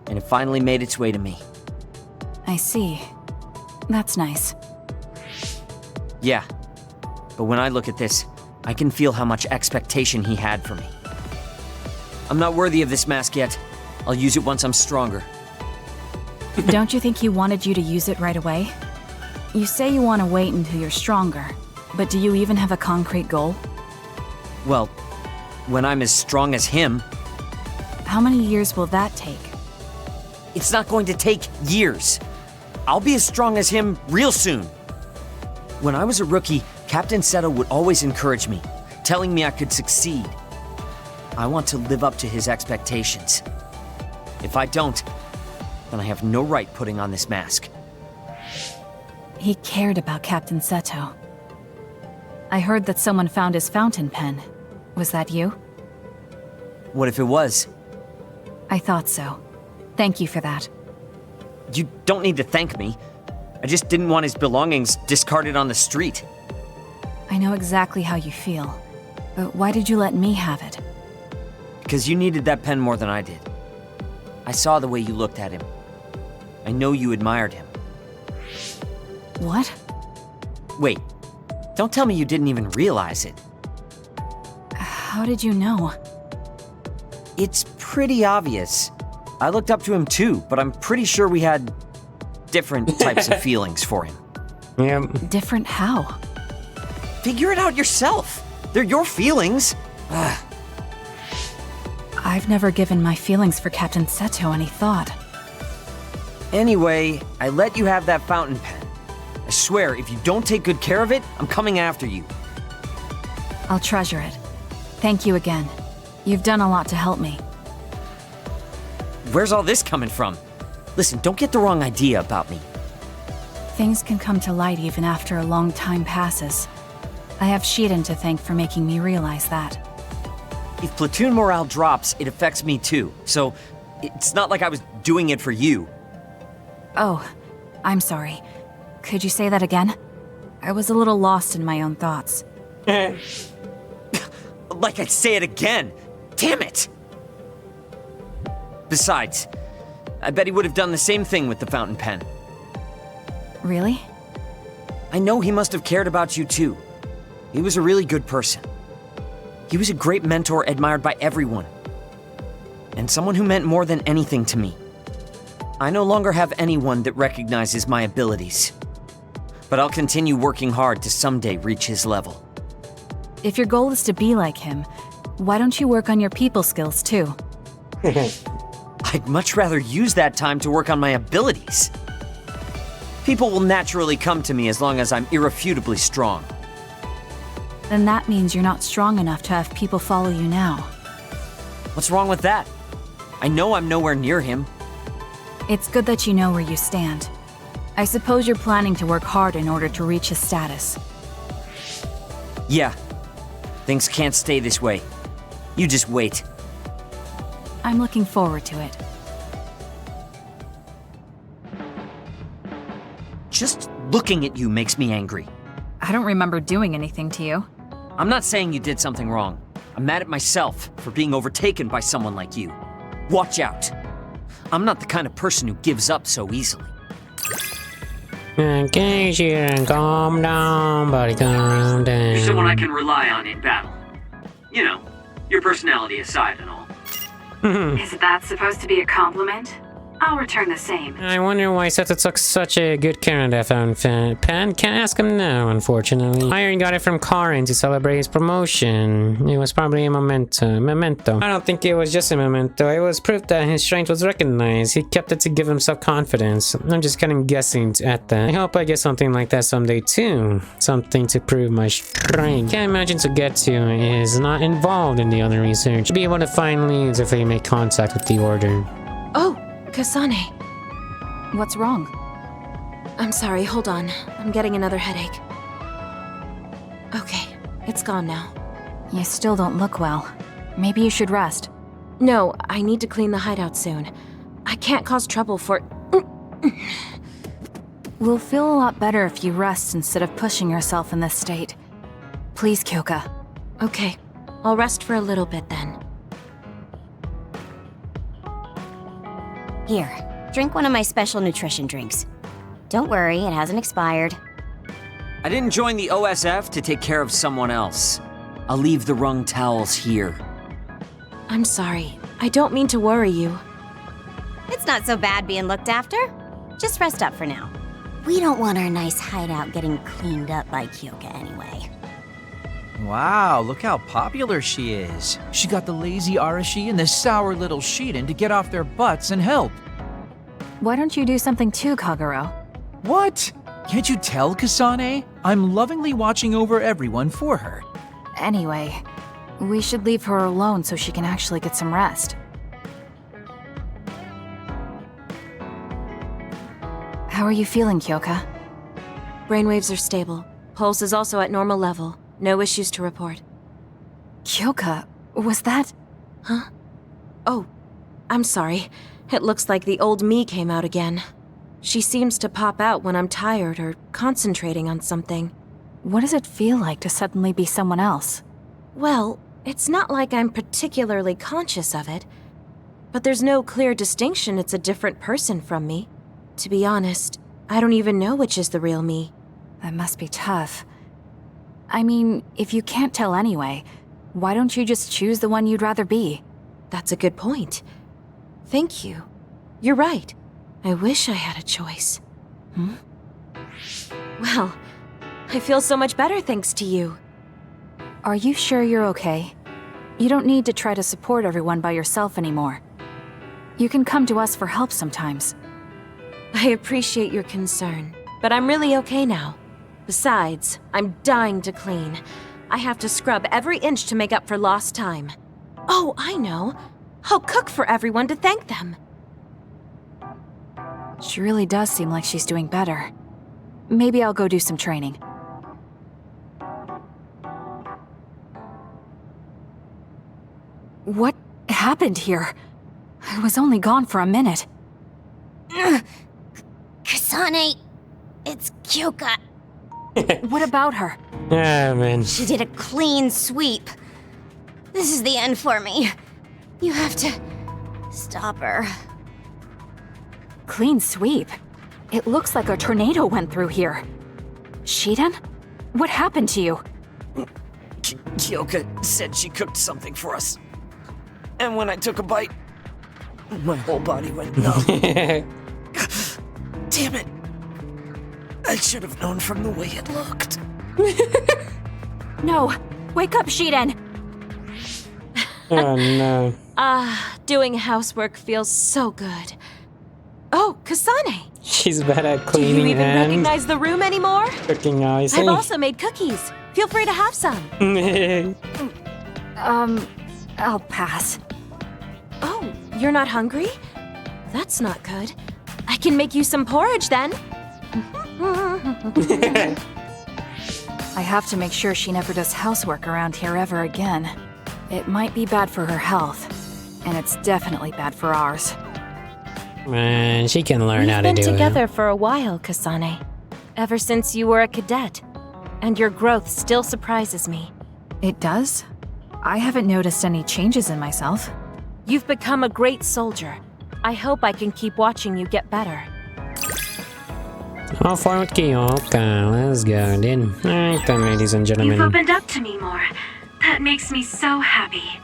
Speaker 3: and it finally made its way to me.
Speaker 5: I see. That's nice.
Speaker 3: Yeah, but when I look at this, I can feel how much expectation he had for me. I'm not worthy of this mask yet. I'll use it once I'm stronger.
Speaker 5: Don't you think he wanted you to use it right away? You say you want to wait until you're stronger, but do you even have a concrete goal?
Speaker 3: Well, when I'm as strong as him...
Speaker 5: How many years will that take?
Speaker 3: It's not going to take years. I'll be as strong as him real soon. When I was a rookie, Captain Seto would always encourage me, telling me I could succeed. I want to live up to his expectations. If I don't, then I have no right putting on this mask.
Speaker 5: He cared about Captain Seto. I heard that someone found his fountain pen. Was that you?
Speaker 3: What if it was?
Speaker 5: I thought so. Thank you for that.
Speaker 3: You don't need to thank me. I just didn't want his belongings discarded on the street.
Speaker 5: I know exactly how you feel. But why did you let me have it?
Speaker 3: Because you needed that pen more than I did. I saw the way you looked at him. I know you admired him.
Speaker 5: What?
Speaker 3: Wait, don't tell me you didn't even realize it.
Speaker 5: How did you know?
Speaker 3: It's pretty obvious. I looked up to him too, but I'm pretty sure we had different types of feelings for him.
Speaker 1: Yeah.
Speaker 5: Different how?
Speaker 3: Figure it out yourself. They're your feelings.
Speaker 5: I've never given my feelings for Captain Seto any thought.
Speaker 3: Anyway, I let you have that fountain pen. I swear, if you don't take good care of it, I'm coming after you.
Speaker 5: I'll treasure it. Thank you again. You've done a lot to help me.
Speaker 3: Where's all this coming from? Listen, don't get the wrong idea about me.
Speaker 5: Things can come to light even after a long time passes. I have Shiden to thank for making me realize that.
Speaker 3: If platoon morale drops, it affects me too. So, it's not like I was doing it for you.
Speaker 5: Oh, I'm sorry. Could you say that again? I was a little lost in my own thoughts.
Speaker 3: Like I'd say it again! Damn it! Besides, I bet he would have done the same thing with the fountain pen.
Speaker 5: Really?
Speaker 3: I know he must have cared about you too. He was a really good person. He was a great mentor admired by everyone. And someone who meant more than anything to me. I no longer have anyone that recognizes my abilities. But I'll continue working hard to someday reach his level.
Speaker 5: If your goal is to be like him, why don't you work on your people skills too?
Speaker 3: I'd much rather use that time to work on my abilities. People will naturally come to me as long as I'm irrefutably strong.
Speaker 5: Then that means you're not strong enough to have people follow you now.
Speaker 3: What's wrong with that? I know I'm nowhere near him.
Speaker 5: It's good that you know where you stand. I suppose you're planning to work hard in order to reach his status.
Speaker 3: Yeah. Things can't stay this way. You just wait.
Speaker 5: I'm looking forward to it.
Speaker 3: Just looking at you makes me angry.
Speaker 5: I don't remember doing anything to you.
Speaker 3: I'm not saying you did something wrong. I'm mad at myself for being overtaken by someone like you. Watch out. I'm not the kind of person who gives up so easily.
Speaker 1: Okay, Shiden, calm down, buddy, calm down.
Speaker 4: You're someone I can rely on in battle. You know, your personality aside and all.
Speaker 16: Is that supposed to be a compliment? I'll return the same.
Speaker 1: I wonder why Seto took such a good care of that fountain pen. Can't ask him now, unfortunately. I already got it from Karin to celebrate his promotion. It was probably a memento. I don't think it was just a memento. It was proof that his strength was recognized. He kept it to give himself confidence. I'm just kind of guessing at that. I hope I get something like that someday too. Something to prove my strength. Can't imagine Sugetsu is not involved in the other research. Be able to find leads if they make contact with the Order.
Speaker 6: Oh! Kasane.
Speaker 5: What's wrong?
Speaker 6: I'm sorry, hold on. I'm getting another headache. Okay, it's gone now.
Speaker 5: You still don't look well. Maybe you should rest.
Speaker 6: No, I need to clean the hideout soon. I can't cause trouble for...
Speaker 5: We'll feel a lot better if you rest instead of pushing yourself in this state. Please, Kyoka.
Speaker 6: Okay, I'll rest for a little bit then.
Speaker 2: Here, drink one of my special nutrition drinks. Don't worry, it hasn't expired.
Speaker 3: I didn't join the OSF to take care of someone else. I'll leave the wrung towels here.
Speaker 6: I'm sorry. I don't mean to worry you.
Speaker 2: It's not so bad being looked after. Just rest up for now. We don't want our nice hideout getting cleaned up by Kyoka anyway.
Speaker 14: Wow, look how popular she is. She got the lazy Arashi and the sour little Shiden to get off their butts and help.
Speaker 5: Why don't you do something too, Kagero?
Speaker 14: What? Can't you tell, Kasane? I'm lovingly watching over everyone for her.
Speaker 5: Anyway, we should leave her alone so she can actually get some rest. How are you feeling, Kyoka?
Speaker 6: Brainwaves are stable. Pulse is also at normal level. No issues to report.
Speaker 5: Kyoka, was that...
Speaker 6: Huh? Oh, I'm sorry. It looks like the old me came out again. She seems to pop out when I'm tired or concentrating on something.
Speaker 5: What does it feel like to suddenly be someone else?
Speaker 6: Well, it's not like I'm particularly conscious of it. But there's no clear distinction it's a different person from me. To be honest, I don't even know which is the real me.
Speaker 5: That must be tough. I mean, if you can't tell anyway, why don't you just choose the one you'd rather be?
Speaker 6: That's a good point. Thank you. You're right. I wish I had a choice. Well, I feel so much better thanks to you.
Speaker 5: Are you sure you're okay? You don't need to try to support everyone by yourself anymore. You can come to us for help sometimes.
Speaker 6: I appreciate your concern, but I'm really okay now. Besides, I'm dying to clean. I have to scrub every inch to make up for lost time. Oh, I know. I'll cook for everyone to thank them.
Speaker 5: She really does seem like she's doing better. Maybe I'll go do some training. What happened here? I was only gone for a minute.
Speaker 2: Kasane, it's Kyoka.
Speaker 5: What about her?
Speaker 1: Oh, man.
Speaker 2: She did a clean sweep. This is the end for me. You have to stop her.
Speaker 5: Clean sweep? It looks like a tornado went through here. Shiden? What happened to you?
Speaker 3: Kyoka said she cooked something for us. And when I took a bite, my whole body went numb. Damn it. I should have known from the way it looked.
Speaker 5: No! Wake up, Shiden!
Speaker 1: Oh, no.
Speaker 6: Doing housework feels so good. Oh, Kasane!
Speaker 1: She's bad at
Speaker 6: Do
Speaker 1: cleaning
Speaker 6: you even
Speaker 1: and
Speaker 6: recognize the room anymore?
Speaker 1: cooking, I see.
Speaker 6: I've also made cookies. Feel free to have some.
Speaker 5: I'll pass.
Speaker 6: Oh, you're not hungry? That's not good. I can make you some porridge then.
Speaker 5: I have to make sure she never does housework around here ever again. It might be bad for her health, and it's definitely bad for ours.
Speaker 1: Man, she can learn how to do it.
Speaker 6: We've been together for a while, Kasane. Ever since you were a cadet. And your growth still surprises me.
Speaker 5: It does? I haven't noticed any changes in myself.
Speaker 6: You've become a great soldier. I hope I can keep watching you get better.
Speaker 1: All for with Kyoka. Let's go, then. Alright then, ladies and gentlemen.
Speaker 16: You've opened up to me more. That makes me so happy.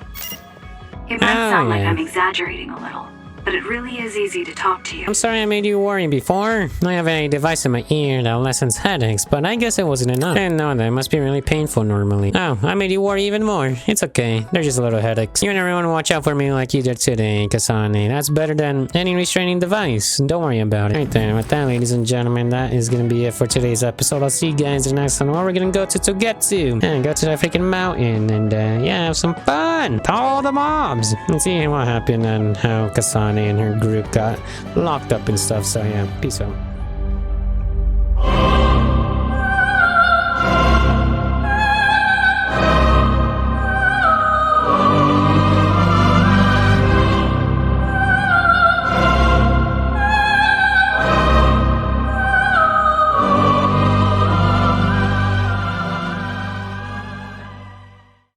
Speaker 16: It might sound like I'm exaggerating a little, but it really is easy to talk to you.
Speaker 1: I'm sorry I made you worry before. I have a device in my ear that lessens headaches, but I guess it wasn't enough. I didn't know that. It must be really painful normally. Oh, I made you worry even more. It's okay. They're just little headaches. You and everyone watch out for me like you did today, Kasane. That's better than any restraining device. Don't worry about it. Right then, with that, ladies and gentlemen, that is gonna be it for today's episode. I'll see you guys in the next one where we're gonna go to Togetsu and go to that freaking mountain and yeah, have some fun. All the mobs and see what happened and how Kasane and her group got locked up and stuff. So yeah, peace out.